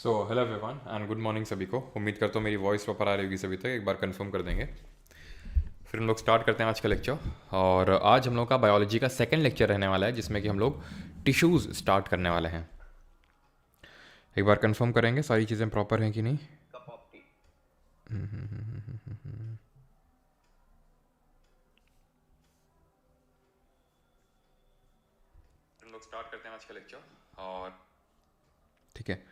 So hello everyone and good morning सभी को। उम्मीद करता हूँ मेरी वॉइस प्रॉपर आ रही होगी सभी तक। एक बार कंफर्म कर देंगे फिर हम लोग स्टार्ट करते हैं आज का लेक्चर। और आज हम लोग का बायोलॉजी का सेकंड लेक्चर रहने वाला है जिसमें कि हम लोग टिश्यूज़ स्टार्ट करने वाले हैं। एक बार कंफर्म करेंगे सारी चीज़ें प्रॉपर हैं कि नहीं। हम लोग स्टार्ट करते हैं आज का लेक्चर और ठीक है।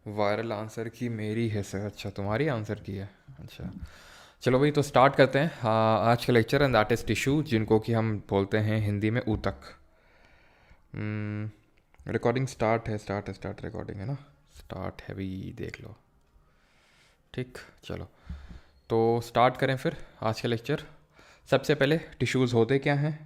वायरल आंसर की मेरी है सर। अच्छा, तुम्हारी आंसर की है। अच्छा चलो भाई, तो स्टार्ट करते हैं आज का lecture and that is tissue, जिनको कि हम बोलते हैं हिंदी में ऊतक। रिकॉर्डिंग स्टार्ट रिकॉर्डिंग है ना। स्टार्ट है भी, देख लो। ठीक, चलो तो स्टार्ट करें फिर आज का लेक्चर। सबसे पहले टिश्यूज़ होते क्या हैं।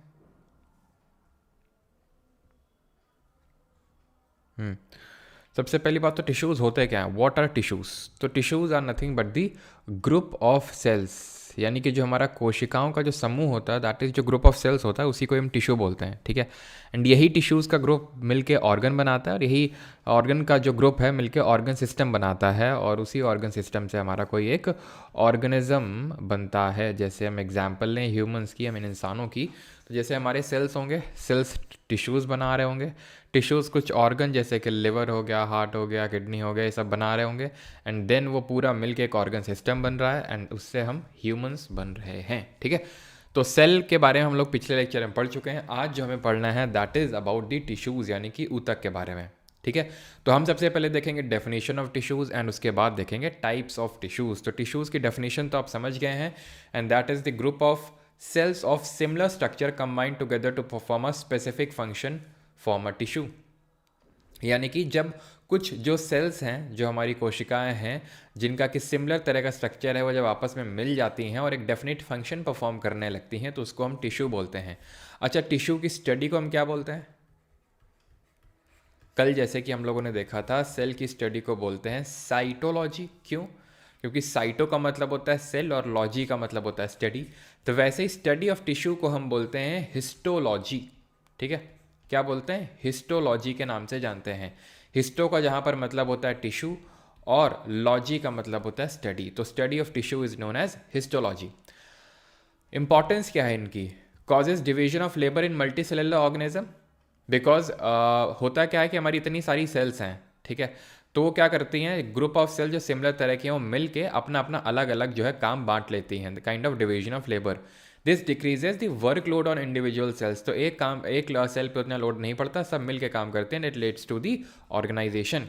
सबसे पहली बात तो टिश्यूज़ होते क्या हैं। What are tissues? तो tissues are nothing but the group of cells, यानी कि जो हमारा कोशिकाओं का जो समूह होता है दैट इज़ जो ग्रुप ऑफ सेल्स होता है उसी को हम टिश्यू बोलते हैं। ठीक है, एंड यही टिश्यूज़ का ग्रुप मिलके ऑर्गन बनाता है और यही ऑर्गन का जो ग्रुप है मिलके ऑर्गन सिस्टम बनाता है और उसी ऑर्गन सिस्टम से हमारा कोई एक ऑर्गेनिज्म बनता है। जैसे हम एग्जाम्पल लें ह्यूमंस की, इन इंसानों की, तो जैसे हमारे सेल्स होंगे, सेल्स टिश्यूज़ बना रहे होंगे। टिश्यूज़ कुछ ऑर्गन जैसे कि लिवर हो गया, हार्ट हो गया, किडनी हो गया, ये सब बना रहे होंगे एंड देन वो पूरा मिलके एक ऑर्गन सिस्टम बन रहा है एंड उससे हम ह्यूमंस बन रहे हैं। ठीक है, तो सेल के बारे में हम लोग पिछले लेक्चर में पढ़ चुके हैं। आज जो हमें पढ़ना है that is about the tissues, यानी कि ऊतक के बारे में। ठीक है, तो हम सबसे पहले देखेंगे डेफिनेशन ऑफ टिश्यूज़ एंड उसके बाद देखेंगे टाइप्स ऑफ टिश्यूज़। तो टिश्यूज़ की डेफिनेशन तो आप समझ गए हैं, and that is the group of cells of similar structure combined together to perform a specific function form a tissue। यानी कि जब कुछ जो सेल्स हैं, जो हमारी कोशिकाएं हैं, जिनका कि सिमिलर तरह का स्ट्रक्चर है, वो जब आपस में मिल जाती हैं और एक डेफिनेट फंक्शन परफॉर्म करने लगती हैं तो उसको हम टिश्यू बोलते हैं। अच्छा, टिश्यू की स्टडी को हम क्या बोलते हैं? कल जैसे कि हम लोगों ने देखा था, सेल की स्टडी को बोलते हैं साइटोलॉजी। क्यों? क्योंकि साइटो का मतलब होता है सेल और लॉजी का मतलब होता है स्टडी। तो वैसे ही स्टडी ऑफ टिश्यू को हम बोलते हैं हिस्टोलॉजी। ठीक है, क्या बोलते हैं? हिस्टोलॉजी के नाम से जानते हैं। हिस्टो का जहाँ पर मतलब होता है टिश्यू और लॉजी का मतलब होता है स्टडी, तो study of tissue is known as histology. Importance क्या है इनकी? Causes division of labour in multi cellular organism. Because होता क्या है कि हमारी इतनी सारी सेल्स हैं, ठीक है, तो वो क्या करती हैं, ग्रुप ऑफ सेल जो सिमिलर तरह की हैं वो मिल के अपना अपना अलग अलग जो है काम बांट लेती हैं, the kind of division of labour. This decreases the work load on individual cells. तो एक सेल पे उतना लोड नहीं पड़ता, सब मिल के काम करते हैं, it leads to the organisation.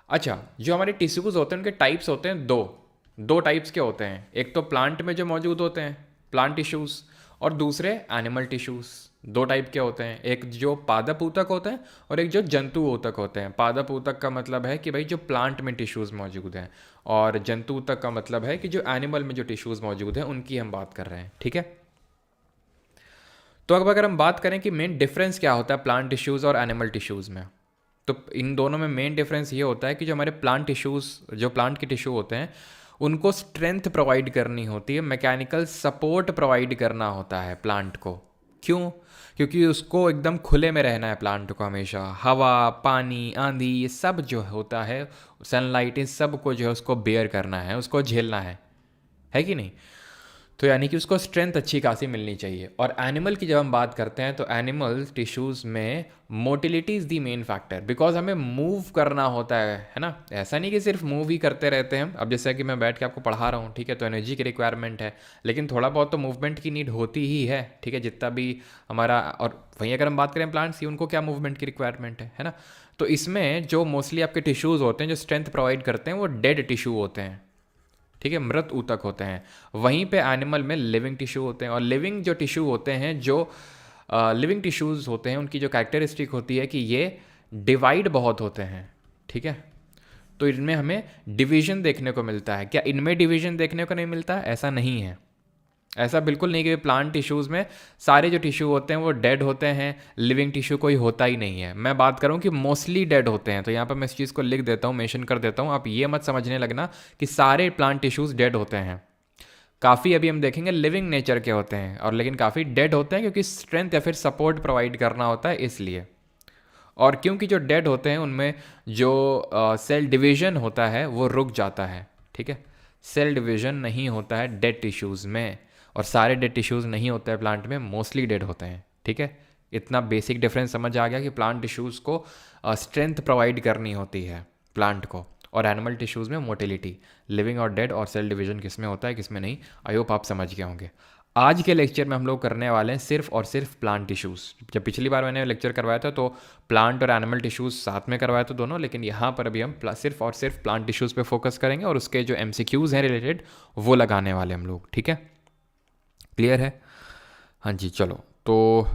अच्छा, जो हमारे टिश्यूज़ होते हैं उनके टाइप्स होते हैं दो। दो टाइप्स के होते हैं, एक तो प्लांट में जो मौजूद होते हैं प्लांट टिश्यूज़, और दूसरे एनिमल टिश्यूज़। दो टाइप के होते हैं, एक जो पादप ऊतक होते हैं और एक जो जंतु ऊतक होते हैं। पादप ऊतक का मतलब है कि भाई जो प्लांट में टिश्यूज़ मौजूद हैं, और जंतु ऊतक का मतलब है कि जो एनिमल में जो टिश्यूज़ मौजूद हैं उनकी हम बात कर रहे हैं। ठीक है, तो अब अगर हम बात करें कि मेन डिफरेंस क्या होता है प्लांट टिश्यूज़ और एनिमल टिश्यूज़ में, तो इन दोनों में मेन डिफरेंस ये होता है कि जो हमारे प्लांट टिश्यूज़, जो प्लांट के टिश्यू होते हैं, उनको स्ट्रेंथ प्रोवाइड करनी होती है, मैकेनिकल सपोर्ट प्रोवाइड करना होता है प्लांट को। क्यों? क्योंकि उसको एकदम खुले में रहना है प्लांट को, हमेशा हवा, पानी, आंधी, ये सब जो होता है, सनलाइट, इन सब को जो है उसको बेयर करना है, उसको झेलना है कि नहीं? तो यानी कि उसको स्ट्रेंथ अच्छी खासी मिलनी चाहिए। और एनिमल की जब हम बात करते हैं तो एनिमल टिश्यूज़ में motility is the main factor, because हमें मूव करना होता है ना। ऐसा नहीं कि सिर्फ मूव ही करते रहते हैं। अब जैसे कि मैं बैठ के आपको पढ़ा रहा हूँ, ठीक है, तो एनर्जी की रिक्वायरमेंट है, लेकिन थोड़ा बहुत तो मूवमेंट की नीड होती ही है। ठीक है, जितना भी हमारा, और वहीं अगर हम बात करें प्लांट्स की, उनको क्या मूवमेंट की रिक्वायरमेंट है ना। तो इसमें जो मोस्टली आपके टिश्यूज़ होते हैं जो स्ट्रेंथ प्रोवाइड करते हैं वो डेड टिश्यू होते हैं। ठीक है, मृत ऊतक होते हैं। वहीं पे एनिमल में लिविंग टिश्यू होते हैं, और लिविंग जो टिश्यू होते हैं, जो लिविंग टिश्यूज़ होते हैं, उनकी जो कैरेक्टरिस्टिक होती है कि ये डिवाइड बहुत होते हैं। ठीक है, तो इनमें हमें डिवीजन देखने को मिलता है। क्या इनमें डिवीजन देखने को नहीं मिलता? ऐसा नहीं है, ऐसा बिल्कुल नहीं कि प्लांट टिश्यूज़ में सारे जो टिश्यू होते हैं वो डेड होते हैं, लिविंग टिश्यू कोई होता ही नहीं है। मैं बात करूं कि मोस्टली डेड होते हैं, तो यहाँ पर मैं इस चीज़ को लिख देता हूँ, मेंशन कर देता हूँ। आप ये मत समझने लगना कि सारे प्लांट टिश्यूज़ डेड होते हैं। काफ़ी अभी हम देखेंगे लिविंग नेचर के होते हैं, और लेकिन काफ़ी डेड होते हैं क्योंकि स्ट्रेंथ या फिर सपोर्ट प्रोवाइड करना होता है इसलिए। और क्योंकि जो डेड होते हैं उनमें जो सेल डिवीजन होता है वो रुक जाता है, ठीक है। सेल डिवीजन नहीं होता है डेड टिश्यूज़ में, और सारे डेड टिश्यूज़ नहीं होते हैं प्लांट में, मोस्टली डेड होते हैं, ठीक है। इतना बेसिक डिफरेंस समझ आ गया कि प्लांट टिश्यूज़ को स्ट्रेंथ प्रोवाइड करनी होती है प्लांट को, और एनिमल टिश्यूज़ में मोटिलिटी। लिविंग और डेड और सेल डिवीजन किस में होता है किस में नहीं, आई होप आप समझ गए होंगे। आज के लेक्चर में हम लोग करने वाले हैं सिर्फ और सिर्फ प्लांट टिश्यूज़। जब पिछली बार मैंने लेक्चर करवाया था तो प्लांट और एनिमल टिश्यूज़ साथ में करवाया था दोनों, लेकिन यहाँ पर अभी हम सिर्फ और सिर्फ प्लांट टिश्यूज़ पे फोकस करेंगे और उसके जो MCQs हैं रिलेटेड वो लगाने वाले हम लोग, ठीक है। क्लियर है? हाँ जी, चलो तो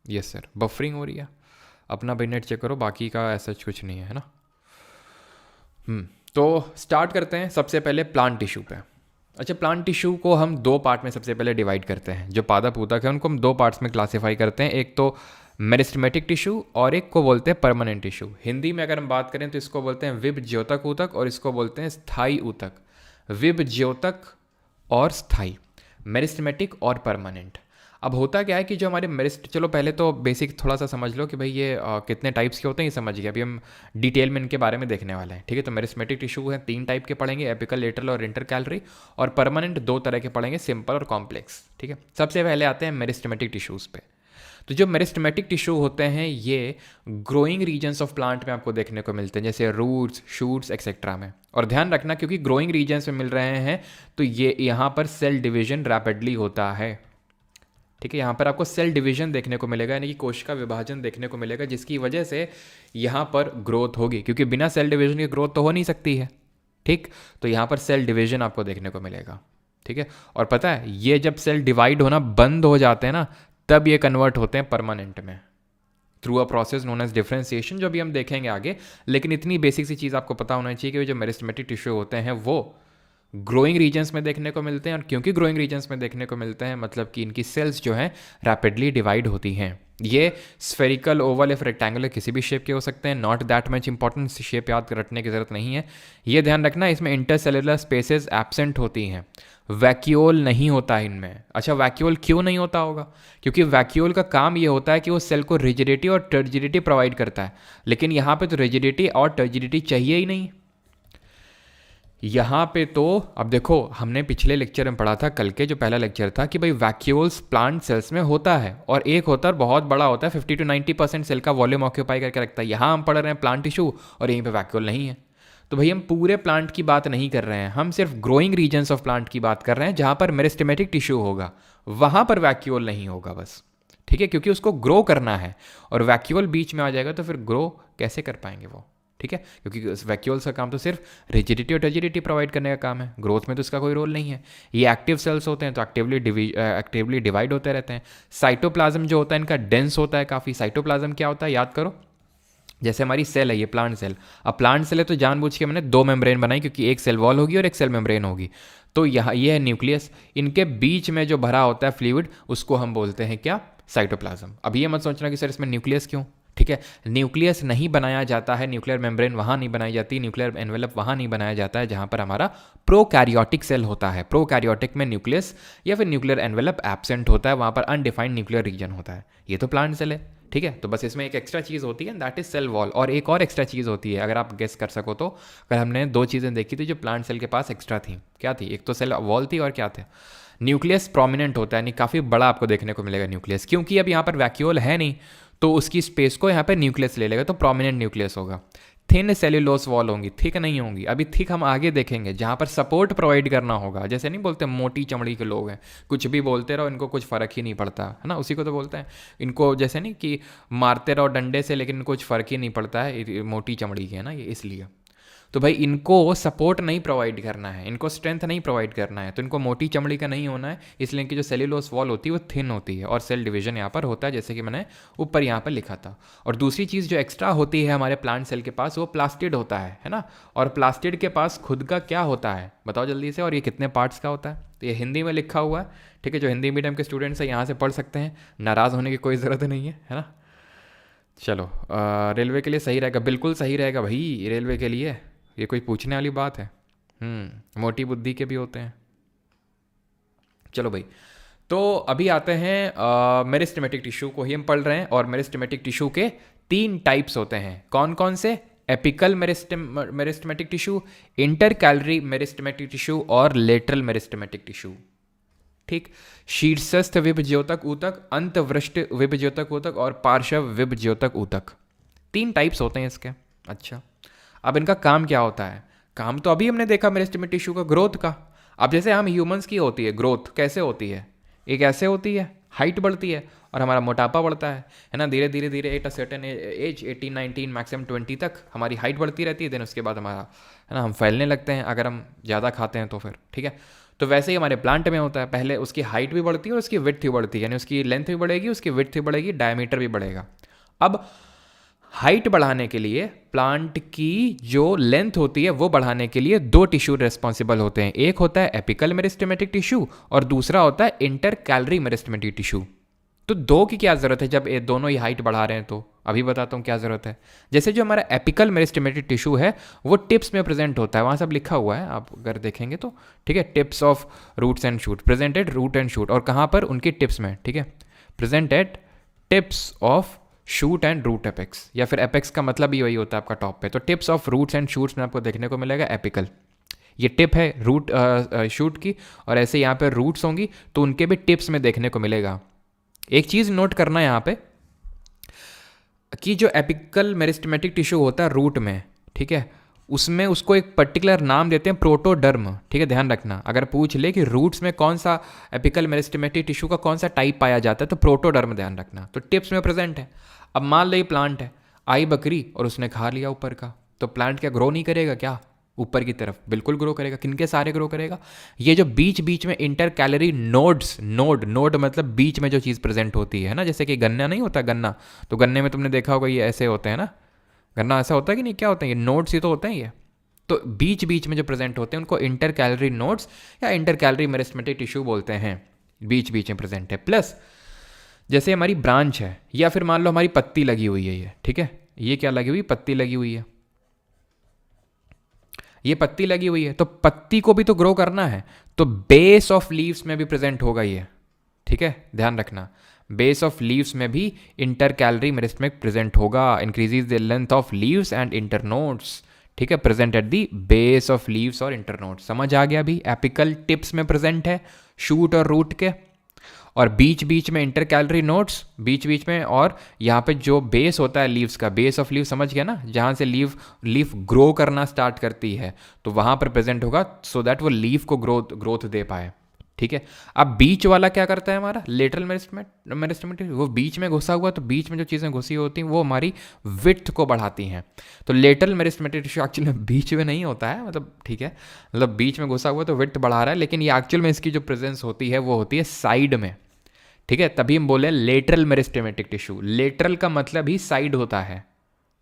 यस सर, बफरिंग हो रही है, अपना भी नेट चेक करो, बाकी का ऐसा कुछ नहीं है ना। तो स्टार्ट करते हैं सबसे पहले प्लांट टिश्यू पे। अच्छा, प्लांट टिश्यू को हम दो पार्ट में सबसे पहले डिवाइड करते हैं। जो पादप ऊतक है उनको हम दो पार्ट्स में क्लासीफाई करते हैं, एक तो मेरिस्टेमेटिक टिश्यू और एक को बोलते हैं परमानेंट टिश्यू। हिंदी में अगर हम बात करें तो इसको बोलते हैं विब ज्योतक ऊतक और इसको बोलते हैं स्थायी ऊतक। विब ज्योतक और स्थायी, मेरिस्टेमेटिक और परमानेंट। अब होता क्या है कि जो हमारे चलो पहले तो बेसिक थोड़ा सा समझ लो कि भाई ये कितने टाइप्स के होते हैं ये समझ गए। अभी हम डिटेल में इनके बारे में देखने वाले हैं, ठीक है। तो मेरिस्टेमेटिक टिश्यू है 3 टाइप के पढ़ेंगे, एपिकल, लेटरल और इंटरकैलरी। और परमानेंट 2 तरह के पढ़ेंगे, सिंपल और कॉम्प्लेक्स, ठीक है। सबसे पहले आते हैं मेरिस्टेमेटिक टिश्यूज़ पे। तो जो मेरिस्टेमेटिक टिश्यू होते हैं ये ग्रोइंग रीजन्स ऑफ प्लांट में आपको देखने को मिलते हैं, जैसे रूट्स, शूट्स एक्सेट्रा में। और ध्यान रखना क्योंकि ग्रोइंग रीजन्स में मिल रहे हैं तो ये यहाँ पर सेल डिवीजन रैपिडली होता है, ठीक है। यहाँ पर आपको सेल डिवीजन देखने को मिलेगा, यानी कि कोशिका विभाजन देखने को मिलेगा, जिसकी वजह से यहाँ पर ग्रोथ होगी, क्योंकि बिना सेल डिवीजन की ग्रोथ तो हो नहीं सकती है, ठीक। तो यहाँ पर सेल डिवीजन आपको देखने को मिलेगा, ठीक है। और पता है ये जब सेल डिवाइड होना बंद हो जाते हैं ना, तब ये कन्वर्ट होते हैं परमानेंट में through a process known as differentiation, जो भी हम देखेंगे आगे। लेकिन इतनी बेसिक सी चीज़ आपको पता होना चाहिए कि जो मेरिस्टेमेटिक टिश्यू होते हैं वो ग्रोइंग रीजन्स में देखने को मिलते हैं, और क्योंकि ग्रोइंग रीजन्स में देखने को मिलते हैं मतलब कि इनकी सेल्स जो हैं रैपिडली डिवाइड होती हैं। ये स्फेरिकल, ओवल या फिर रेक्टेंगुलर किसी भी शेप के हो सकते हैं, not that much important, shape याद रखने की ज़रूरत नहीं है। ये ध्यान रखना इसमें इंटरसेलुलर स्पेसेस एब्सेंट होती हैं, वैक्यूल नहीं होता है इनमें। अच्छा, वैक्यूल क्यों नहीं होता होगा? क्योंकि वैक्यूल का काम ये होता है कि वो सेल को रिजिडिटी और टर्जिडिटी प्रोवाइड करता है, लेकिन यहाँ पे तो रिजिडिटी और टर्जिडिटी चाहिए ही नहीं। यहाँ पे तो अब देखो, हमने पिछले लेक्चर में पढ़ा था, कल के जो पहला लेक्चर था, कि भाई वैक्यूल्स प्लांट सेल्स में होता है, और एक होता है बहुत बड़ा होता है, 50 to 90% सेल का वॉल्यूम ऑक्यूपाई करके रखता है। यहाँ हम पढ़ रहे हैं प्लांट टिश्यू और यहीं पे वैक्यूल नहीं है। तो भाई हम पूरे प्लांट की बात नहीं कर रहे हैं, हम सिर्फ ग्रोइंग रीजन्स ऑफ प्लांट की बात कर रहे हैं, जहाँ पर मेरिस्टेमेटिक टिश्यू होगा वहाँ पर वैक्यूल नहीं होगा बस, ठीक है। क्योंकि उसको ग्रो करना है, और वैक्यूल बीच में आ जाएगा तो फिर ग्रो कैसे कर पाएंगे वो, ठीक है। क्योंकि वैक्यूल्स का काम तो सिर्फ रिजिडिटी और टर्जिडिटी प्रोवाइड करने का काम है, ग्रोथ में तो इसका कोई रोल नहीं है। ये एक्टिव सेल्स होते हैं तो एक्टिवली डिवाइड होते रहते हैं। साइटोप्लाज्म जो होता है इनका डेंस होता है काफ़ी। साइटोप्लाज्म क्या होता है याद करो, जैसे हमारी सेल है ये प्लांट सेल। अब प्लांट सेल है तो जानबूझ के मैंने 2 मेम्ब्रेन बनाई, क्योंकि एक सेल वॉल होगी और एक सेल मेम्ब्रेन होगी। तो यहाँ ये है न्यूक्लियस, इनके बीच में जो भरा होता है फ्लूइड उसको हम बोलते हैं क्या, साइटोप्लाज्म। अब ये मत सोचना कि सर इसमें न्यूक्लियस क्यों, ठीक है। न्यूक्लियस नहीं बनाया जाता है, न्यूक्लियर मेम्ब्रेन वहाँ नहीं बनाई जाती, न्यूक्लियर एनवेलप वहाँ नहीं बनाया जाता है जहाँ पर हमारा प्रोकैरियोटिक सेल होता है। प्रोकैरियोटिक में न्यूक्लियस या फिर न्यूक्लियर एनवेलप एब्सेंट होता है, वहाँ पर अनडिफाइंड न्यूक्लियर रीजन होता है। ये तो प्लांट सेल है, ठीक है। तो बस इसमें एक एक्स्ट्रा चीज़ होती है, दैट इज सेल वॉल। और एक और एक्स्ट्रा चीज़ होती है, अगर आप गेस कर सको तो, अगर हमने 2 चीज़ें देखी थी जो प्लांट सेल के पास एक्स्ट्रा थी, क्या थी? एक तो सेल वॉल थी और क्या थे, न्यूक्लियस प्रोमिनेंट होता है, यानी काफ़ी बड़ा आपको देखने को मिलेगा न्यूक्लियस। क्योंकि अब यहाँ पर वैक्यूल है नहीं तो उसकी स्पेस को यहाँ पर न्यूक्लियस ले लेगा, तो प्रोमिनेंट न्यूक्लियस होगा। थिन सेल्यूलोस वॉल होंगी, थिक नहीं होंगी। अभी थिक हम आगे देखेंगे, जहाँ पर सपोर्ट प्रोवाइड करना होगा। जैसे नहीं बोलते मोटी चमड़ी के लोग हैं, कुछ भी बोलते रहो इनको कुछ फ़र्क ही नहीं पड़ता है ना, उसी को तो बोलते हैं। इनको जैसे नहीं कि मारते रहो डंडे से लेकिन कुछ फ़र्क ही नहीं पड़ता है, मोटी चमड़ी के है ना ये, इसलिए। तो भाई इनको सपोर्ट नहीं प्रोवाइड करना है, इनको स्ट्रेंथ नहीं प्रोवाइड करना है, तो इनको मोटी चमड़ी का नहीं होना है, इसलिए इनकी जो सेल्यूलोस वॉल होती है वो थिन होती है, और सेल डिवीजन यहाँ पर होता है, जैसे कि मैंने ऊपर यहाँ पर लिखा था। और दूसरी चीज़ जो एक्स्ट्रा होती है हमारे प्लांट सेल के पास, वो प्लास्टिड होता है ना। और प्लास्टिड के पास खुद का क्या होता है बताओ जल्दी से, और ये कितने पार्ट्स का होता है? तो ये हिंदी में लिखा हुआ है, ठीक है। जो हिंदी मीडियम के स्टूडेंट्स हैं यहाँ से पढ़ सकते हैं, नाराज़ होने की कोई ज़रूरत नहीं है ना। चलो, रेलवे के लिए सही रहेगा, बिल्कुल सही रहेगा भाई, रेलवे के लिए ये कोई पूछने वाली बात है? मोटी बुद्धि के भी होते हैं। चलो भाई, तो अभी आते हैं मेरिस्टेमेटिक टिश्यू को ही हम पढ़ रहे हैं, और मेरिस्टेमेटिक टिश्यू के 3 टाइप्स होते हैं। कौन कौन से? Apical meristematic tissue, intercalary meristematic tissue और लेटरल मेरिस्टेमेटिक टिश्यू। ठीक, शीर्षस्थ विभज्योतक ऊतक, अंतवृष्ट विभज्योतक ऊतक और पार्श्व विभज्योतक ऊतक। 3 टाइप्स होते हैं इसके। अच्छा, अब इनका काम क्या होता है? काम तो अभी हमने देखा मेरिस्टेमेटिक टिश्यू का, ग्रोथ का। अब जैसे हम ह्यूमंस की होती है ग्रोथ, कैसे होती है? एक ऐसे होती है, हाइट बढ़ती है और हमारा मोटापा बढ़ता है ना, धीरे धीरे धीरे at a certain age 18 19 maximum 20 तक हमारी हाइट बढ़ती रहती है। देन उसके बाद हमारा, है ना, हम फैलने लगते हैं अगर हम ज़्यादा खाते हैं तो फिर, ठीक है। तो वैसे ही हमारे प्लांट में होता है, पहले उसकी हाइट भी बढ़ती है और उसकी विड्थ भी बढ़ती है, यानी उसकी लेंथ भी बढ़ेगी, उसकी विड्थ भी बढ़ेगी, डायमीटर भी बढ़ेगा। अब हाइट बढ़ाने के लिए प्लांट की जो लेंथ होती है वो बढ़ाने के लिए 2 टिश्यू रिस्पॉन्सिबल होते हैं। एक होता है एपिकल मेरिस्टेमेटिक टिश्यू और दूसरा होता है इंटरकैलरी मेरिस्टेमेटिक टिश्यू। तो 2 की क्या ज़रूरत है जब ये दोनों ही हाइट बढ़ा रहे हैं? तो अभी बताता हूँ क्या ज़रूरत है। जैसे जो हमारा एपिकल मेरिस्टेमेटिक टिश्यू है वो टिप्स में प्रेजेंट होता है, वहाँ सब लिखा हुआ है, आप अगर देखेंगे तो, ठीक है। Tips of roots and shoot, presented root and shoot, और कहाँ पर? उनकी टिप्स में, ठीक है। Presented tips of shoot and root apex, या फिर एपेक्स का मतलब ही वही होता है आपका टॉप पे। तो tips of roots and shoots में आपको देखने को मिलेगा एपिकल, ये टिप है रूट शूट की, और ऐसे यहाँ पे रूट्स होंगी तो उनके भी टिप्स में देखने को मिलेगा। एक चीज़ नोट करना यहाँ पे कि जो एपिकल मेरिस्टेमेटिक टिश्यू होता है रूट में, ठीक है, उसमें उसको एक पर्टिकुलर नाम देते हैं प्रोटोडर्म, ठीक है, ध्यान रखना। अगर पूछ ले कि रूट्स में कौन सा एपिकल मेरिस्टेमेटिक टिश्यू का कौन सा टाइप पाया जाता है तो प्रोटोडर्म ध्यान रखना। तो टिप्स में प्रेजेंट है। अब मान लो ये प्लांट है, आई बकरी और उसने खा लिया ऊपर का, तो प्लांट क्या ग्रो नहीं करेगा क्या? ऊपर की तरफ बिल्कुल ग्रो करेगा। किनके सारे ग्रो करेगा? ये जो बीच बीच में इंटर कैलरी नोड्स, नोड मतलब बीच में जो चीज़ प्रेजेंट होती है ना, जैसे कि गन्ना नहीं होता, गन्ना, तो गन्ने में तुमने देखा होगा ये ऐसे होते हैं ना, गन्ना ऐसा होता है कि नहीं? क्या होते हैं ये? नोड्स ही तो होते हैं ये। तो बीच बीच में जो प्रेजेंट होते हैं उनको इंटर कैलरी नोड्स या इंटर कैलरी मेरिस्टेमेटिक टिश्यू बोलते हैं, बीच बीच में प्रेजेंट है। प्लस जैसे हमारी ब्रांच है, या फिर मान लो हमारी पत्ती लगी हुई है ये, ठीक है, ये क्या लगी हुई? पत्ती लगी हुई है, ये पत्ती लगी हुई है, तो पत्ती को भी तो ग्रो करना है, तो बेस ऑफ लीव्स में भी प्रेजेंट होगा ये, ठीक है, ध्यान रखना। बेस ऑफ लीव्स में भी इंटर कैलरी मेरिस्टेमेटिक प्रेजेंट होगा, increases the length of leaves and internodes, ठीक है, present at the base of leaves और इंटरनोड्स। समझ आ गया अभी? एपिकल टिप्स में प्रेजेंट है शूट और रूट के, और बीच बीच में इंटर कैलरी नोड्स, बीच बीच में, और यहाँ पे जो बेस होता है लीव्स का, बेस ऑफ लीव, समझ गया ना, जहाँ से लीफ ग्रो करना स्टार्ट करती है तो वहाँ पर प्रेजेंट होगा, सो दैट वो लीफ को ग्रोथ दे पाए, ठीक है। अब बीच वाला क्या करता है हमारा? लेटरल मेरिस्टेमेटिक, वो बीच में घुसा हुआ, तो बीच में जो चीज़ें घुसी होती हैं वो हमारी विड्थ को बढ़ाती हैं। तो लेटरल मेरिस्टेमेटिक टिश्यू एक्चुअली में बीच में नहीं होता है, मतलब, ठीक है, मतलब बीच में घुसा हुआ तो विड्थ बढ़ा रहा है, लेकिन ये एक्चुअल में इसकी जो प्रेजेंस होती है वो होती है साइड में, ठीक है। तभी हम बोले लेटरल मेरिस्टेमेटिक टिश्यू। लेटरल का मतलब ही साइड होता है,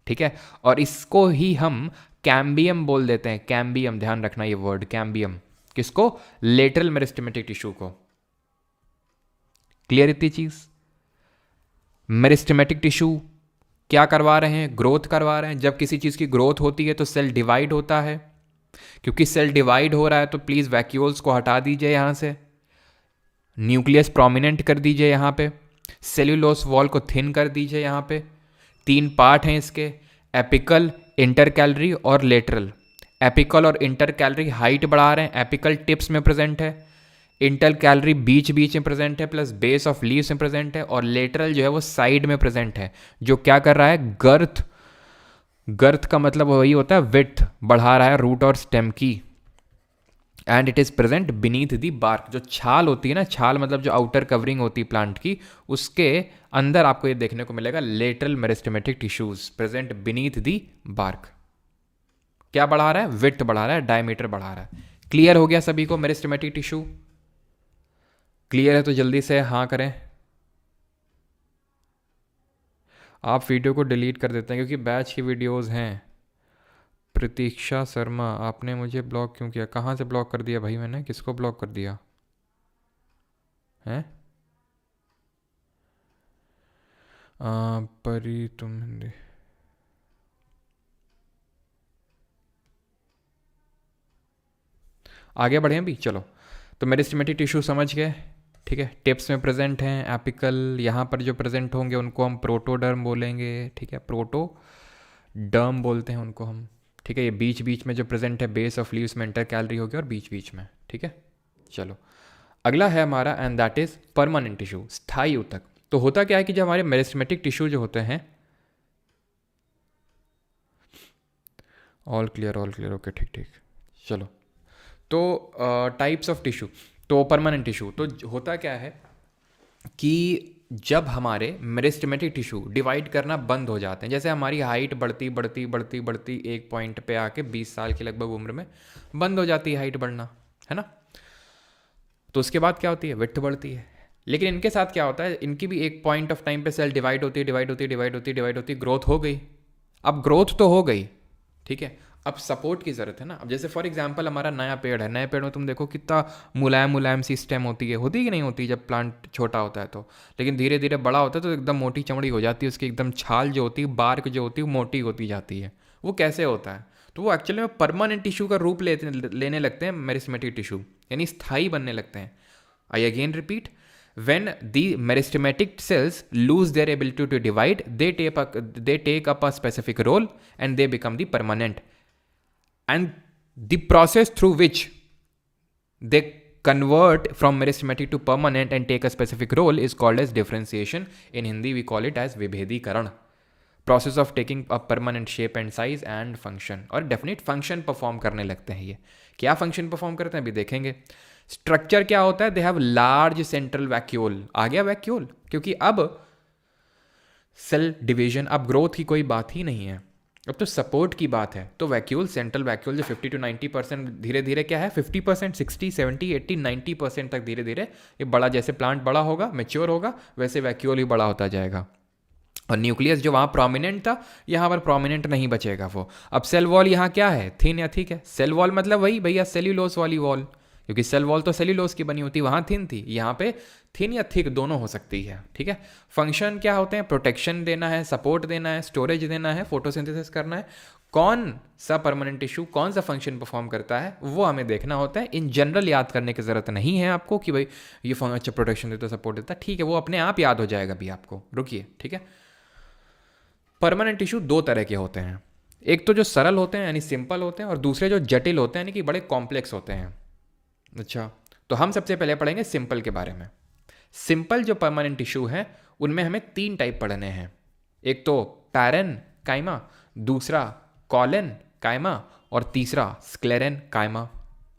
ठीक है, और इसको ही हम कैम्बियम बोल देते हैं। कैम्बियम, ध्यान रखना ये वर्ड, कैम्बियम। किसको? लेटरल मेरिस्टेमेटिक टिश्यू को। क्लियर इतनी चीज? मेरिस्टेमेटिक टिश्यू क्या करवा रहे हैं? ग्रोथ करवा रहे हैं। जब किसी चीज की ग्रोथ होती है तो सेल डिवाइड होता है, क्योंकि सेल डिवाइड हो रहा है तो प्लीज वैक्यूल्स को हटा दीजिए यहां से, न्यूक्लियस प्रोमिनेंट कर दीजिए यहाँ पे, सेल्यूलोस वॉल को थिन कर दीजिए यहाँ पे। 3 पार्ट हैं इसके, एपिकल, इंटरकैलरी और लेटरल। एपिकल और इंटरकैलरी हाइट बढ़ा रहे हैं, एपिकल टिप्स में प्रेजेंट है, इंटरकैलरी बीच बीच में प्रेजेंट है, प्लस बेस ऑफ लीव्स में प्रेजेंट है, और लेटरल जो है वो साइड में प्रेजेंट है, जो क्या कर रहा है? गर्थ। गर्थ का मतलब वही होता है विड्थ, बढ़ा रहा है रूट और स्टेम की। And it is present beneath the bark, जो छाल होती है ना, छाल मतलब जो आउटर कवरिंग होती है प्लांट की, उसके अंदर आपको ये देखने को मिलेगा lateral meristematic tissues present beneath the bark. क्या बढ़ा रहा है? विड्थ बढ़ा रहा है, डायमीटर बढ़ा रहा है। क्लियर हो गया सभी को मेरिस्टेमेटिक टिश्यू? क्लियर है तो जल्दी से हाँ करें। आप वीडियो को डिलीट कर देते हैं क्योंकि बैच की वीडियोस हैं। प्रतीक्षा शर्मा, आपने मुझे ब्लॉक क्यों किया? कहाँ से ब्लॉक कर दिया भाई मैंने? किसको ब्लॉक कर दिया है? परी तुम हिंदी, आगे बढ़े भी, चलो। तो मेरिस्टेमेटिक टिश्यू समझ गए, ठीक है। टिप्स में प्रेजेंट हैं, एपिकल यहाँ पर जो प्रेजेंट होंगे उनको हम प्रोटोडर्म बोलेंगे, ठीक है। प्रोटोडर्म बोलते हैं उनको हम, ठीक है। ये बीच बीच में जो प्रेजेंट है बेस ऑफ लीव्स में इंटर कैलरी हो गया और बीच बीच में, ठीक है। चलो अगला है हमारा, and that is permanent tissue, स्थायी ऊतक। तो होता क्या है कि जब हमारे मेरिस्टेमेटिक टिश्यू जो होते हैं, ऑल क्लियर ओके, ठीक ठीक, चलो। तो टाइप्स ऑफ टिश्यू, तो परमानेंट टिश्यू तो होता क्या है कि जब हमारे मेरिस्टेमेटिक टिश्यू डिवाइड करना बंद हो जाते हैं, जैसे हमारी हाइट बढ़ती बढ़ती बढ़ती बढ़ती एक पॉइंट पे आके 20 साल की लगभग उम्र में बंद हो जाती है हाइट बढ़ना, है ना। तो उसके बाद क्या होती है, विड्थ बढ़ती है। लेकिन इनके साथ क्या होता है, इनकी भी एक पॉइंट ऑफ टाइम पे सेल डिवाइड होती है, डिवाइड होती है, डिवाइड होती है, डिवाइड होती है, ग्रोथ हो गई। अब ग्रोथ तो हो गई, ठीक है, अब सपोर्ट की ज़रूरत है ना। अब जैसे फॉर एग्जांपल हमारा नया पेड़ है, नए पेड़ में तुम देखो कितना मुलायम मुलायम सी स्टेम होती है कि नहीं होती जब प्लांट छोटा होता है तो। लेकिन धीरे धीरे बड़ा होता है तो एकदम मोटी चमड़ी हो जाती है उसकी, एकदम छाल जो होती है, बार्क जो होती है, वो मोटी होती जाती है। वो कैसे होता है, तो वो एक्चुअली में परमानेंट टिश्यू का रूप लेने लगते हैं मेरिस्टेमेटिक टिश्यू, यानी स्थायी बनने लगते हैं। I again repeat, when the meristematic cells lose their ability to divide, they take up a specific role and they become the permanent. And the process through which they convert from meristematic to permanent and take a specific role is called as differentiation. In Hindi we call it as vibhedikaran. Process of taking a permanent shape and size and function, और definite function perform करने लगते हैं। ये क्या function perform करते हैं अभी देखेंगे। स्ट्रक्चर क्या होता है, they have large central vacuole, आ गया वैक्यूल, क्योंकि अब सेल डिवीजन, अब ग्रोथ की कोई बात ही नहीं है, अब तो सपोर्ट की बात है। तो वैक्यूल, सेंट्रल वैक्यूल जो 50 to 90% धीरे धीरे क्या है, 50%, 60, 70, 80, 90% तक धीरे धीरे ये बड़ा, जैसे प्लांट बड़ा होगा, मेच्योर होगा, वैसे वैक्यूल ही बड़ा होता जाएगा। और न्यूक्लियस जो वहाँ प्रोमिनेंट था, यहाँ पर प्रोमिनेंट नहीं बचेगा वो। अब सेल वॉल यहाँ क्या है, थिन या थिक है। सेल वॉल मतलब वही भैया सेल्यूलोस वाली वॉल, क्योंकि सेल वॉल तो सेल्यूलोस की बनी होती, वहाँ थिन थी, यहाँ पे थिन या थिक दोनों हो सकती है, ठीक है। फंक्शन क्या होते हैं, प्रोटेक्शन देना है, सपोर्ट देना है, स्टोरेज देना है, फोटोसिंथेसिस करना है। कौन सा परमानेंट टिश्यू कौन सा फंक्शन परफॉर्म करता है वो हमें देखना होता है। इन जनरल याद करने की ज़रूरत नहीं है आपको कि भाई ये फंक्शन प्रोटेक्शन देता है, सपोर्ट देता है, ठीक है, वो अपने आप याद हो जाएगा भी आपको, रुकिए, ठीक है। परमानेंट टिश्यू दो तरह के होते हैं, एक तो जो सरल होते हैं यानी सिंपल होते हैं, और दूसरे जो जटिल होते हैं यानी कि बड़े कॉम्प्लेक्स होते हैं। अच्छा, तो हम सबसे पहले पढ़ेंगे सिंपल के बारे में। सिंपल जो परमानेंट टिश्यू है उनमें हमें 3 टाइप पढ़ने हैं, एक तो पैरेन काइमा, दूसरा कॉलन काइमा, और तीसरा स्क्लेरेन काइमा,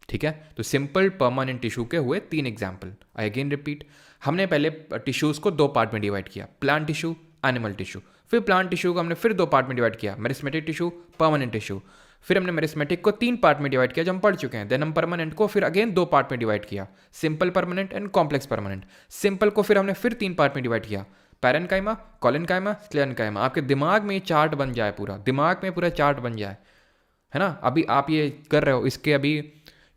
ठीक है। तो सिंपल परमानेंट टिश्यू के हुए 3 एग्जाम्पल। आई अगेन रिपीट, हमने पहले टिश्यूज़ को 2 पार्ट में डिवाइड किया, प्लांट टिश्यू, एनिमल टिश्यू। फिर प्लांट टिश्यू को हमने फिर 2 पार्ट में डिवाइड किया, मेरिस्टेमेटिक टिश्यू, परमानेंट टिश्यू। फिर हमने मेरिस्टेमेटिक को 3 पार्ट में डिवाइड किया जो हम पढ़ चुके हैं। देन हम परमानेंट को फिर अगेन 2 पार्ट में डिवाइड किया, simple permanent and complex permanent. Simple को फिर हमने फिर 3 पार्ट में डिवाइड किया, पैरेन काइमा, कॉलन काइमा, स्क्लेरेन काइमा। आपके दिमाग में ये चार्ट बन जाए, पूरा दिमाग में पूरा चार्ट बन जाए, है ना। अभी आप ये कर रहे हो, इसके अभी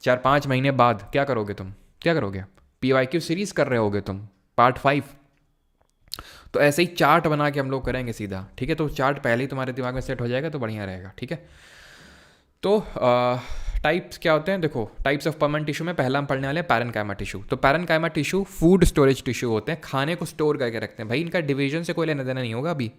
4-5 महीने बाद क्या करोगे तुम, क्या करोगे, PYQ सीरीज कर रहे होगे तुम, पार्ट 5। तो ऐसे ही चार्ट बना के हम लोग करेंगे सीधा, ठीक है। तो चार्ट पहले ही तुम्हारे दिमाग में सेट हो जाएगा तो बढ़िया रहेगा, ठीक है। तो टाइप्स क्या होते हैं, देखो टाइप्स ऑफ परमानेंट टिश्यू में पहला हम पढ़ने वाले हैं पैरेनकाइमा टिश्यू। तो parenchyma tissue food storage tissue होते हैं, खाने को स्टोर करके रखते हैं। भाई इनका डिवीजन से कोई लेना देना नहीं होगा अभी,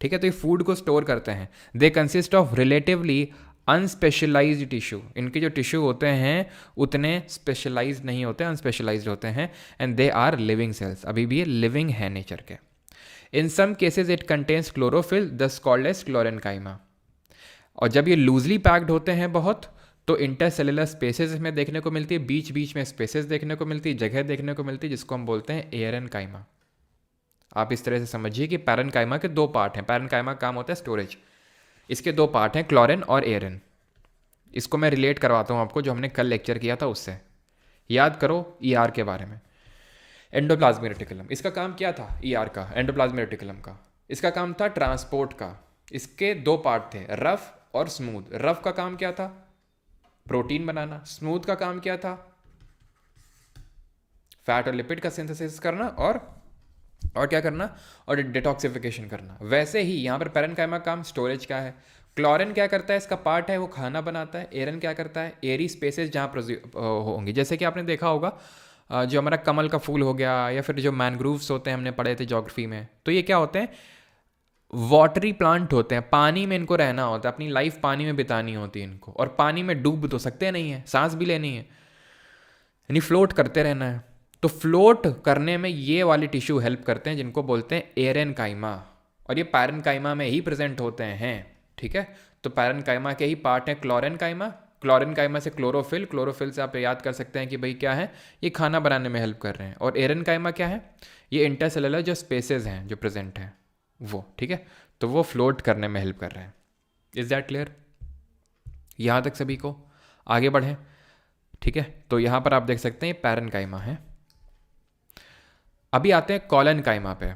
ठीक है। तो ये फूड को स्टोर करते हैं। They consist of relatively unspecialized tissue, इनके जो टिश्यू होते हैं उतने स्पेशलाइज्ड नहीं होते, अनस्पेशलाइज्ड होते हैं। And they are living cells, अभी भी ये लिविंग है नेचर के। In some cases it contains chlorophyll, thus called as chlorenchyma. और जब ये लूजली पैक्ड होते हैं बहुत, तो इंटरसेलुलर स्पेसेस में देखने को मिलती है, बीच बीच में स्पेसेस देखने को मिलती है, जगह देखने को मिलती है, जिसको हम बोलते हैं एरेनकाइमा। आप इस तरह से समझिए कि पैरेनकाइमा के 2 पार्ट हैं। पैरेनकाइमा का काम होता है स्टोरेज, इसके 2 पार्ट हैं, क्लोरेन और एरेन। इसको मैं रिलेट करवाता हूँ आपको, जो हमने कल लेक्चर किया था उससे। याद करो ER के बारे में, एंडोप्लाज्मिक रेटिकुलम। इसका काम क्या था ER का, एंडोप्लाज्मिक रेटिकुलम का? इसका काम था ट्रांसपोर्ट का। इसके 2 पार्ट थे, रफ और स्मूथ। रफ का काम क्या था, प्रोटीन बनाना। स्मूथ का काम क्या था, फैट और लिपिड का सिंथेसिस करना और क्या करना, और डिटॉक्सिफिकेशन करना। वैसे ही यहाँ पर पैरेनकाइमा काम स्टोरेज का है, क्लोरीन क्या करता है, इसका पार्ट है वो खाना बनाता है। एरन क्या करता है, एरी स्पेसेस जहाँ होंगी, जैसे कि आपने देखा होगा जो हमारा कमल का फूल हो गया या फिर जो मैनग्रूव्स होते हैं, हमने पढ़े थे ज्योग्राफी में, तो ये क्या होते हैं, वाटरी प्लांट होते हैं, पानी में इनको रहना होता है, अपनी लाइफ पानी में बितानी होती है इनको, और पानी में डूब तो सकते नहीं है, सांस भी लेनी है, यानी फ्लोट करते रहना है। तो फ्लोट करने में ये वाली टिश्यू हेल्प करते हैं, जिनको बोलते हैं एरेनकाइमा, और ये पैरेनकाइमा में ही प्रेजेंट होते हैं। ठीक है, तो पैरेनकाइमा के ही पार्ट है क्लोरेनकाइमा। क्लोरेनकाइमा से क्लोरोफिल, क्लोरोफिल से आप याद कर सकते हैं कि भाई क्या है, ये खाना बनाने में हेल्प कर रहे हैं। और एरेनकाइमा क्या है, ये इंटरसेलुलर जो स्पेसेस हैं जो प्रेजेंट हैं वो, ठीक है, तो वो फ्लोट करने में हेल्प कर रहे हैं। Is that clear? यहाँ तक सभी को? आगे बढ़ें। ठीक है, तो यहाँ पर आप देख सकते हैं पैरेनकाइमा है। अभी आते हैं कॉलेनकाइमा पे।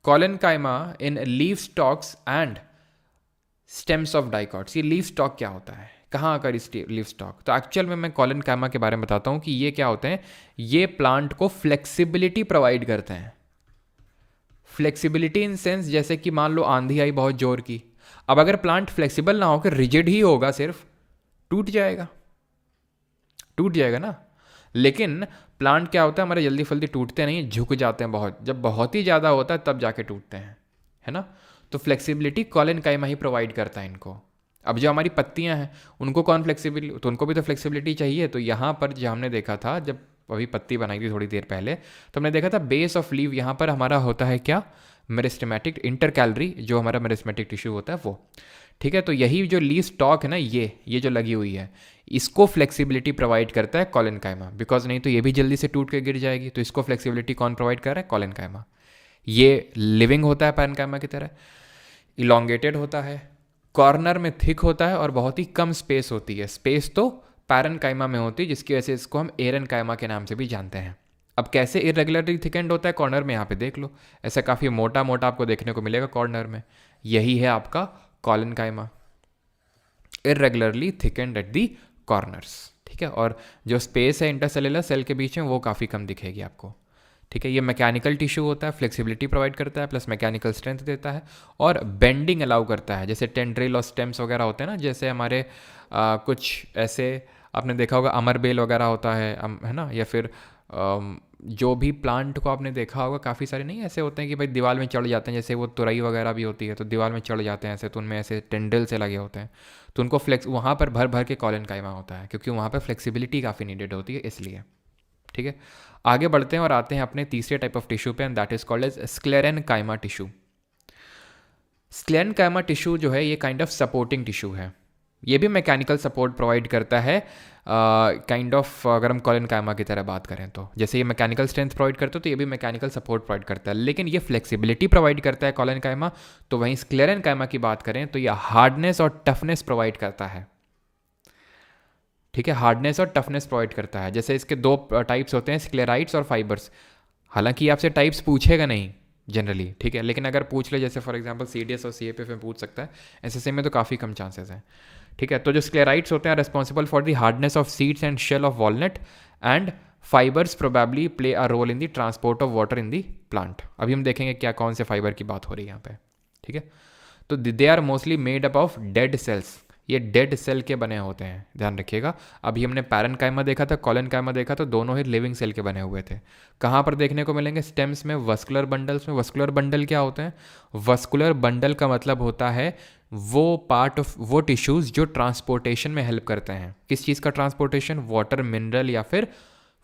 Collenchyma in leaf stocks and stems of dicots. ये लीफ स्टॉक क्या होता है, कहाँ आकर इस लीफ स्टॉक, तो एक्चुअल में मैं कॉलेनकाइमा के बारे में बताता हूँ कि ये क्या होते हैं। ये प्लांट को फ्लेक्सिबिलिटी प्रोवाइड करते हैं। फ्लेक्सिबिलिटी इन सेंस, जैसे कि मान लो आंधी आई बहुत जोर की, अब अगर प्लांट फ्लेक्सिबल ना होकर रिजिड ही होगा सिर्फ, टूट जाएगा, टूट जाएगा ना। लेकिन प्लांट क्या होता है, हमारे जल्दी फल्दी टूटते नहीं, झुक जाते हैं बहुत, जब बहुत ही ज़्यादा होता है तब जाके टूटते हैं, है ना। तो फ्लेक्सिबिलिटी कॉलेनकाइमा ही प्रोवाइड करता है इनको। अब जो हमारी पत्तियां हैं उनको कौन फ्लेक्सिबिलिटी, तो उनको भी तो फ्लेक्सिबिलिटी चाहिए। तो यहाँ पर जो हमने देखा था, जब अभी पत्ती बनाई थी थोड़ी देर पहले, तो हमने देखा था बेस ऑफ लीव यहाँ पर हमारा होता है क्या, मेरिस्टेमेटिक इंटरकैलरी, जो हमारा मेरिस्टेमेटिक टिश्यू होता है वो। ठीक है, तो यही जो लीफ स्टॉक है ना, ये जो लगी हुई है, इसको फ्लेक्सिबिलिटी प्रोवाइड करता है कॉलेनकाइमा, बिकॉज नहीं तो ये भी जल्दी से टूट के गिर जाएगी। तो इसको फ्लेक्सिबिलिटी कौन प्रोवाइड कर रहा है, कॉलेनकाइमा। ये लिविंग होता है पैरेनकाइमा की तरह, इलोंगेटेड होता है, कॉर्नर में थिक होता है और बहुत ही कम स्पेस होती है। स्पेस तो पैरेनकाइमा में होती है, जिसकी वजह से इसको हम एरेनकाइमा के नाम से भी जानते हैं। अब कैसे इरेगुलरली थिकेंड होता है कॉर्नर में, यहाँ पे देख लो, ऐसा काफ़ी मोटा मोटा आपको देखने को मिलेगा कॉर्नर में, यही है आपका collenchyma, irregularly thickened at the corners. ठीक है, और जो स्पेस है इंटरसेलुलर सेल के बीच में वो काफ़ी कम दिखेगी आपको। ठीक है, ये मैकेनिकल टिश्यू होता है, फ्लेक्सिबिलिटी प्रोवाइड करता है, प्लस मैकेनिकल स्ट्रेंथ देता है, और बेंडिंग अलाउ करता है। जैसे टेंड्रिल और स्टेम्स वगैरह होते हैं ना, जैसे हमारे कुछ ऐसे आपने देखा होगा अमरबेल वगैरह होता है ना, या फिर जो भी प्लांट को आपने देखा होगा, काफ़ी सारे नहीं ऐसे होते हैं कि भाई दीवार में चढ़ जाते हैं, जैसे वो तुरई वगैरह भी होती है तो दीवार में चढ़ जाते हैं ऐसे, तो उनमें ऐसे टेंड्रिल से लगे होते हैं, तो उनको फ्लेक्स वहाँ पर भर भर के कॉलेनकाइमा होता है, क्योंकि वहाँ पर फ्लेक्सिबिलिटी काफ़ी नीडेड होती है इसलिए। ठीक है, आगे बढ़ते हैं और आते हैं अपने तीसरे टाइप ऑफ टिश्यू पे, and that is called as sclerenchyma tissue. Sclerenchyma tissue जो है ये काइंड ऑफ सपोर्टिंग टिश्यू है, ये भी मैकेनिकल सपोर्ट प्रोवाइड करता है काइंड ऑफ। अगर हम कॉलेनकाइमा की तरह बात करें तो जैसे ये मैकेनिकल स्ट्रेंथ प्रोवाइड करता है, तो ये भी मैकेनिकल सपोर्ट प्रोवाइड करता है, लेकिन ये फ्लेक्सिबिलिटी प्रोवाइड करता है कॉलेनकाइमा। तो वहीं स्क्लेरेनकाइमा की बात करें तो ये हार्डनेस और टफनेस प्रोवाइड करता है। ठीक है, हार्डनेस और टफनेस प्रोवाइड करता है। जैसे इसके दो टाइप्स होते हैं, स्क्लेराइट्स और फाइबर्स। हालांकि आपसे टाइप्स पूछेगा नहीं जनरली, ठीक है, लेकिन अगर पूछ ले, जैसे फॉर एग्जांपल CDS और CAPF में पूछ सकता है, SSA में तो काफ़ी कम चांसेस हैं। ठीक है, तो जो स्क्लेराइट्स होते हैं responsible for the hardness of seeds and shell of walnut, and fibres probably play a role in the transport of water in the plant. अभी हम देखेंगे क्या कौन से फाइबर की बात हो रही है यहाँ पे। ठीक है, तो they are mostly made up of dead cells, ये डेड सेल के बने होते हैं, ध्यान रखिएगा। अभी हमने पैरेनकाइमा देखा था, कॉलेनकाइमा देखा, तो दोनों ही लिविंग सेल के बने हुए थे। कहाँ पर देखने को मिलेंगे, स्टेम्स में, वस्कुलर बंडल्स में। वस्कुलर बंडल क्या होते हैं, वस्कुलर बंडल का मतलब होता है वो पार्ट ऑफ वो टिश्यूज जो ट्रांसपोर्टेशन में हेल्प करते हैं। किस चीज़ का ट्रांसपोर्टेशन, वाटर, मिनरल या फिर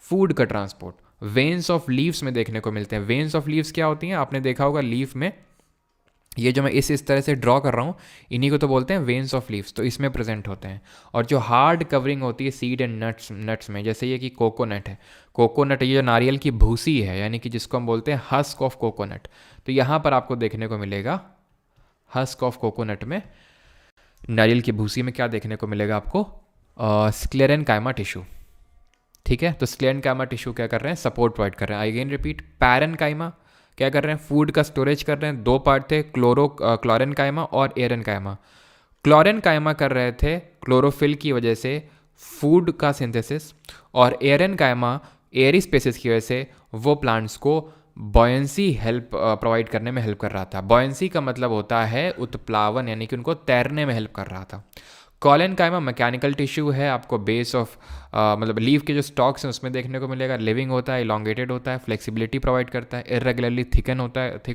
फूड का ट्रांसपोर्ट। वेन्स ऑफ लीव्स में देखने को मिलते हैं। वेन्स ऑफ लीव्स क्या होती हैं, आपने देखा होगा लीफ में, ये जो मैं इस तरह से ड्रॉ कर रहा हूँ, इन्हीं को तो बोलते हैं वेन्स ऑफ लीव्स, तो इसमें प्रेजेंट होते हैं। और जो हार्ड कवरिंग होती है सीड एंड नट्स में, जैसे ये कि कोकोनट है, कोकोनट ये जो नारियल की भूसी है, यानी कि जिसको हम बोलते हैं हस्क ऑफ कोकोनट, तो यहाँ पर आपको देखने को मिलेगा हस्क ऑफ कोकोनट में, नारियल की भूसी में क्या देखने को मिलेगा आपको, स्क्लेरेनकाइमा टिश्यू। ठीक है, तो स्क्लेरेनकाइमा टिश्यू क्या कर रहे हैं, सपोर्ट प्रोवाइड कर रहे हैं। आई अगेन रिपीट, पैरेनकाइमा क्या कर रहे हैं, फूड का स्टोरेज कर रहे हैं। दो पार्ट थे, क्लोरेनकाइमा और एरेनकाइमा। क्लोरेनकाइमा कर रहे थे क्लोरोफिल की वजह से फूड का सिंथेसिस, और एरेनकाइमा एरी स्पेसिस की वजह से वो प्लांट्स को बॉयंसी हेल्प प्रोवाइड करने में हेल्प कर रहा था। बॉयंसी का मतलब होता है उत्प्लावन, यानी कि उनको तैरने में हेल्प कर रहा था। कॉलेनकाइमा मैकेनिकल टिश्यू है, आपको बेस ऑफ मतलब लीफ के जो स्टॉक्स हैं उसमें देखने को मिलेगा। लिविंग होता है, इलोंगेटेड होता है, फ्लेक्सिबिलिटी प्रोवाइड करता है, इरेगुलरली थिक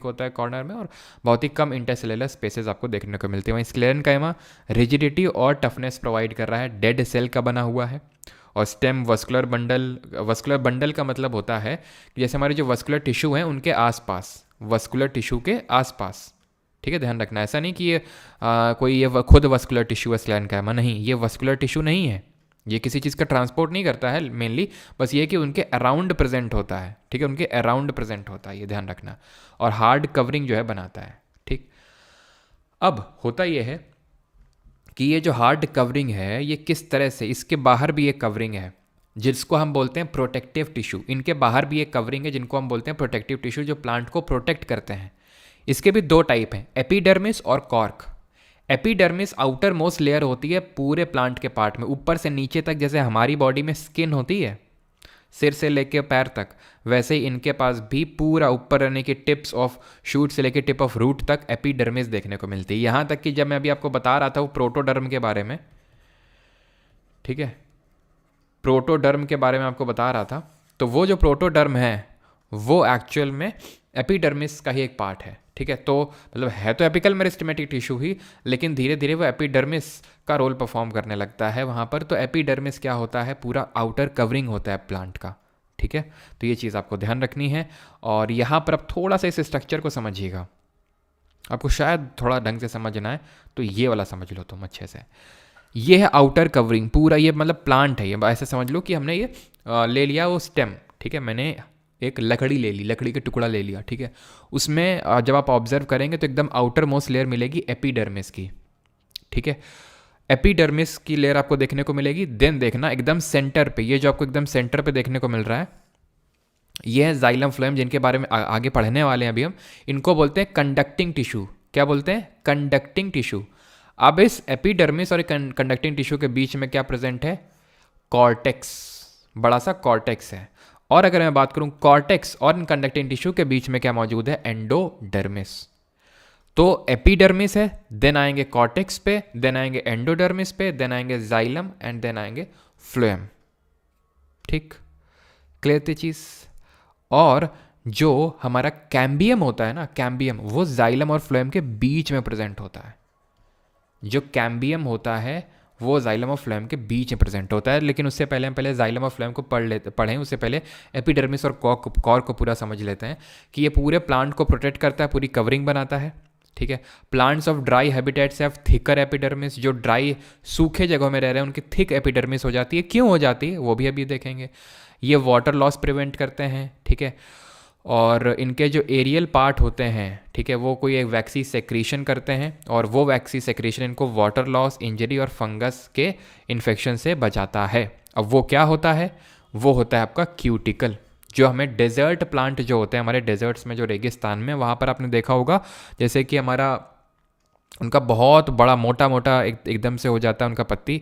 होता है कॉर्नर में, और बहुत ही कम इंटरसेलुलर स्पेसेस आपको देखने को मिलते हैं। वहीं स्क्लेरेनकाइमा रिजिडिटी और टफनेस प्रोवाइड कर रहा है, डेड सेल का बना हुआ है। और स्टेम वस्कुलर बंडल का मतलब होता है कि जैसे हमारे जो वस्कुलर टिश्यू हैं उनके आसपास, वस्कुलर टिश्यू के आसपास, ठीक है, ध्यान रखना। ऐसा नहीं कि ये कोई ये खुद वस्कुलर टिश्यू है स्क्लेरेनकाइमा, नहीं, ये वस्कुलर टिश्यू नहीं है, ये किसी चीज़ का ट्रांसपोर्ट नहीं करता है मेनली, बस ये कि उनके अराउंड प्रेजेंट होता है, ठीक है, उनके अराउंड प्रेजेंट होता है, ये ध्यान रखना। और हार्ड कवरिंग जो है बनाता है, ठीक। अब होता ये है कि ये जो हार्ड कवरिंग है ये किस तरह से, इसके बाहर भी एक कवरिंग है जिसको हम बोलते हैं प्रोटेक्टिव टिश्यू। इनके बाहर भी एक कवरिंग है जिनको हम बोलते हैं प्रोटेक्टिव टिश्यू, जो प्लांट को प्रोटेक्ट करते हैं। इसके भी दो टाइप हैं, एपिडर्मिस और cork. Epidermis outer most layer होती है पूरे प्लांट के पार्ट में, ऊपर से नीचे तक, जैसे हमारी बॉडी में स्किन होती है सिर से लेके पैर तक, वैसे ही इनके पास भी पूरा ऊपर रहने की टिप्स ऑफ शूट से लेके टिप ऑफ रूट तक एपिडर्मिस देखने को मिलती है। यहाँ तक कि जब मैं अभी आपको बता रहा था वो प्रोटोडर्म के बारे में, ठीक है, प्रोटोडर्म के बारे में आपको बता रहा था, तो वो जो प्रोटोडर्म है वो एक्चुअल में एपिडर्मिस का ही एक पार्ट है, ठीक है। तो मतलब है तो एपिकल मेरिस्टेमेटिक टिश्यू ही, लेकिन धीरे धीरे वो एपिडर्मिस का रोल परफॉर्म करने लगता है वहाँ पर। तो एपिडर्मिस क्या होता है, पूरा आउटर कवरिंग होता है प्लांट का, ठीक है। तो ये चीज़ आपको ध्यान रखनी है। और यहाँ पर आप थोड़ा सा इस स्ट्रक्चर को समझिएगा, आपको शायद थोड़ा ढंग से समझना है, तो ये वाला समझ लो तुम अच्छे से। ये है आउटर कवरिंग पूरा, ये मतलब प्लांट है, ये ऐसे समझ लो कि हमने ये ले लिया वो स्टेम, ठीक है, मैंने एक लकड़ी ले ली, लकड़ी का टुकड़ा ले लिया, ठीक है। उसमें जब आप ऑब्जर्व करेंगे तो एकदम आउटर मोस्ट लेयर मिलेगी एपिडर्मिस की, ठीक है। एपिडर्मिस की लेयर आपको देखने को मिलेगी। देन देखना एकदम सेंटर पे, ये जो आपको एकदम सेंटर पे देखने को मिल रहा है, ये है जाइलम फ्लोएम, जिनके बारे में आगे पढ़ने वाले हैं अभी हम। इनको बोलते हैं कंडक्टिंग टिश्यू। क्या बोलते हैं? Conducting tissue. अब इस एपिडर्मिस और कंडक्टिंग टिश्यू के बीच में क्या प्रेजेंट है? कॉर्टेक्स, बड़ा सा कॉर्टेक्स है। और अगर मैं बात करूं कॉर्टेक्स और कंडक्टिंग टिश्यू के बीच में क्या मौजूद है? एंडोडर्मिस। तो एपिडर्मिस है, देन आएंगे कॉर्टेक्स पे, देन आएंगे एंडोडर्मिस पे, देन आएंगे जाइलम एंड देन आएंगे फ्लोएम। ठीक, क्लियर थी चीज? और जो हमारा कैम्बियम होता है ना, कैम्बियम, वो जाइलम और फ्लोएम के बीच में प्रेजेंट होता है। जो कैम्बियम होता है वो जाइलम और फ्लोएम के बीच में प्रेजेंट होता है। लेकिन उससे पहले हम जाइलम और फ्लोएम को पढ़ें उससे पहले एपिडर्मिस और कॉर्क को पूरा समझ लेते हैं कि ये पूरे प्लांट को प्रोटेक्ट करता है, पूरी कवरिंग बनाता है, ठीक है। Plants of dry habitats have thicker epidermis. जो ड्राई सूखे जगहों में रह रहे हैं उनकी थिक एपिडर्मिस हो जाती है। क्यों हो जाती है वो भी अभी देखेंगे। ये वाटर लॉस प्रिवेंट करते हैं, ठीक है। और इनके जो एरियल पार्ट होते हैं, ठीक है, वो कोई एक वैक्सी सेक्रीशन करते हैं, और वो वैक्सी सेक्रीशन इनको वाटर लॉस, इंजरी और फंगस के इन्फेक्शन से बचाता है। अब वो क्या होता है? वो होता है आपका क्यूटिकल। जो हमें डेजर्ट प्लांट जो होते हैं हमारे डेजर्ट्स में, जो रेगिस्तान में, वहाँ पर आपने देखा होगा जैसे कि हमारा उनका बहुत बड़ा मोटा मोटा एकदम से हो जाता है उनका पत्ती,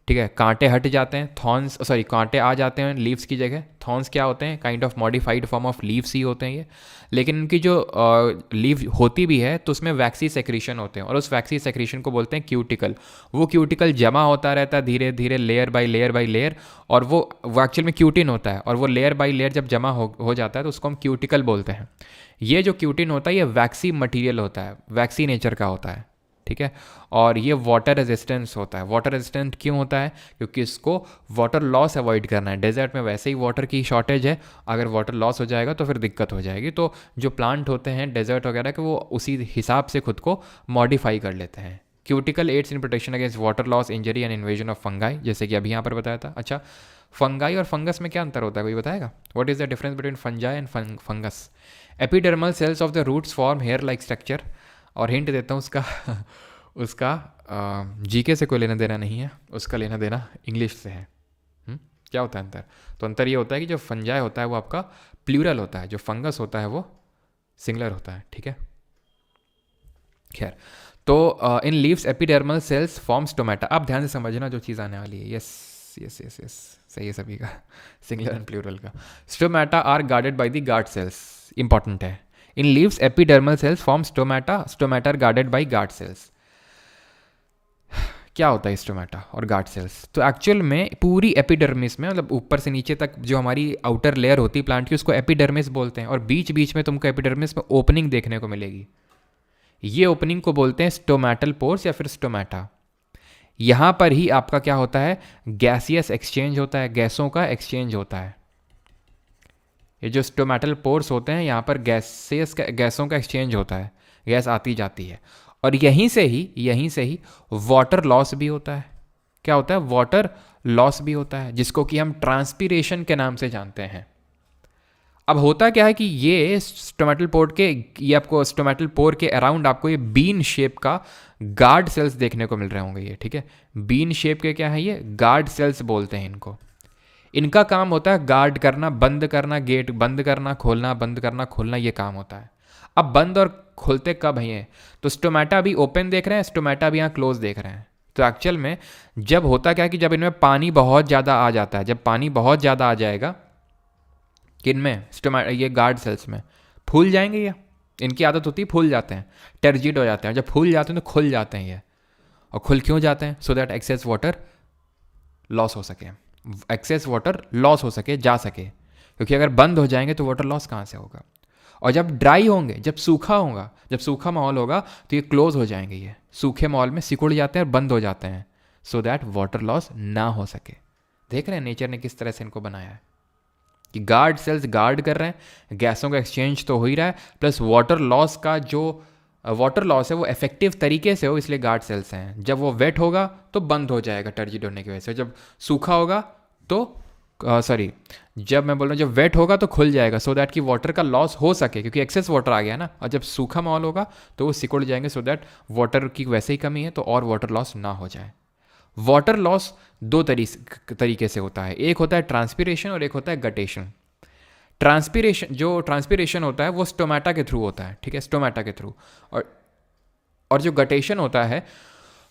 ठीक है, कांटे हट जाते हैं, थॉर्न्स, सॉरी, कांटे आ जाते हैं लीव्स की जगह। थॉर्न्स क्या होते हैं? Kind of modified form of leaves ही होते हैं ये। लेकिन इनकी जो लीव होती भी है तो उसमें वैक्सी सेक्रीशन होते हैं, और उस वैक्सी सेक्रीशन को बोलते हैं क्यूटिकल। वो क्यूटिकल जमा होता रहता है धीरे धीरे, layer by layer by layer, और वो एक्चुअल में क्यूटिन होता है, और वो लेयर बाय लेयर जब जमा हो जाता है तो उसको हम क्यूटिकल बोलते हैं। ये जो क्यूटिन होता है ये वैक्सी मटीरियल होता है, वैक्सी नेचर का होता है, ठीक है। और ये वाटर रेजिस्टेंस होता है। वाटर रेजिस्टेंट क्यों होता है? क्योंकि इसको वाटर लॉस अवॉइड करना है। डेजर्ट में वैसे ही वाटर की शॉर्टेज है, अगर वाटर लॉस हो जाएगा तो फिर दिक्कत हो जाएगी। तो जो प्लांट होते हैं डेजर्ट वगैरह के, वो उसी हिसाब से खुद को मॉडिफाई कर लेते हैं। Cuticle aids in protection against water loss, injury and invasion of fungi, जैसे कि अभी यहाँ पर बताया था। अच्छा, फंगाई और फंगस में क्या अंतर होता है, कोई बताएगा? What is the difference between fungi and fungus? Epidermal cells of the roots form hair like structure. और हिंट देता हूँ उसका जीके से कोई लेना देना नहीं है, उसका लेना देना इंग्लिश से है। क्या होता है अंतर? तो अंतर ये होता है कि जो फंजाई होता है वो आपका प्लूरल होता है, जो फंगस होता है वो सिंगुलर होता है, ठीक है। खैर, तो इन leaves epidermal sales forms stomata. आप ध्यान से समझना जो चीज़ आने वाली है। यस यस यस यस, सही है सभी का, सिंगुलर एंड प्लूरल का। Stomata are guarded by the guard cells. Important है। In leaves epidermal cells form stomata, stomata are guarded by guard cells. क्या होता है स्टोमेटा और गार्ड सेल्स? तो एक्चुअल में पूरी एपिडर्मिस में, मतलब ऊपर से नीचे तक जो हमारी आउटर लेयर होती है प्लांट की, उसको एपिडर्मिस बोलते हैं। और बीच बीच में तुमको एपिडर्मिस में ओपनिंग देखने को मिलेगी, ये ओपनिंग को बोलते हैं स्टोमेटल पोर्स या फिर स्टोमेटा। यहाँ पर ही आपका क्या होता है, गैसियस एक्सचेंज होता है, गैसों का एक्सचेंज होता है। ये जो स्टोमेटल पोर्स होते हैं, यहाँ पर गैसों का एक्सचेंज होता है, गैस आती जाती है। और यहीं से ही वाटर लॉस भी होता है। क्या होता है? वाटर लॉस भी होता है, जिसको कि हम ट्रांसपीरेशन के नाम से जानते हैं। अब होता क्या है कि ये स्टोमेटल पोर के, ये आपको स्टोमेटल पोर के अराउंड आपको ये बीन शेप का गार्ड सेल्स देखने को मिल रहे होंगे ये, ठीक है। बीन शेप के क्या है ये? गार्ड सेल्स बोलते हैं इनको। इनका काम होता है गार्ड करना, बंद करना, गेट बंद करना, खोलना, बंद करना, खोलना, ये काम होता है। अब बंद और खोलते कब हैं ये? तो स्टोमेटा अभी ओपन देख रहे हैं, स्टोमेटा भी यहाँ क्लोज देख रहे हैं। तो एक्चुअल में जब होता क्या है कि जब इनमें पानी बहुत ज़्यादा आ जाता है, जब पानी बहुत ज़्यादा आ जाएगा किन में? स्टोमेटा, ये गार्ड सेल्स में, फूल जाएंगे ये। इनकी आदत होती है फूल जाते हैं, टर्जिड हो जाते हैं। जब फूल जाते हैं तो खुल जाते हैं ये। और खुल क्यों जाते हैं? So that excess water loss हो सके, एक्सेस वाटर लॉस हो सके, जा सके। क्योंकि अगर बंद हो जाएंगे तो वाटर लॉस कहाँ से होगा? और जब ड्राई होंगे, जब सूखा होगा, जब सूखा माहौल होगा तो ये क्लोज हो जाएंगे, ये सूखे माहौल में सिकुड़ जाते हैं और बंद हो जाते हैं, सो दैट वाटर लॉस ना हो सके। देख रहे हैं नेचर ने किस तरह से इनको बनाया है कि गार्ड सेल्स गार्ड कर रहे हैं, गैसों का एक्सचेंज तो हो ही रहा है, प्लस वाटर लॉस का जो वाटर लॉस है वो इफेक्टिव तरीके से हो, इसलिए गार्ड सेल्स हैं। जब वो वेट होगा तो बंद हो जाएगा टर्जिड होने की वजह से, जब सूखा होगा तो जब मैं बोल रहा हूँ जब वेट होगा तो खुल जाएगा, सो दैट कि वाटर का लॉस हो सके, क्योंकि एक्सेस वाटर आ गया ना। और जब सूखा माहौल होगा तो वो सिकुड़ जाएंगे, सो दैट वाटर की वैसे ही कमी है तो और वाटर लॉस ना हो जाए। वाटर लॉस दो तरीके से होता है, एक होता है ट्रांसपीरेशन और एक होता है गटेशन। ट्रांसपीरेशन होता है वो स्टोमेटा के थ्रू होता है, ठीक है, स्टोमेटा के थ्रू। और जो गटेशन होता है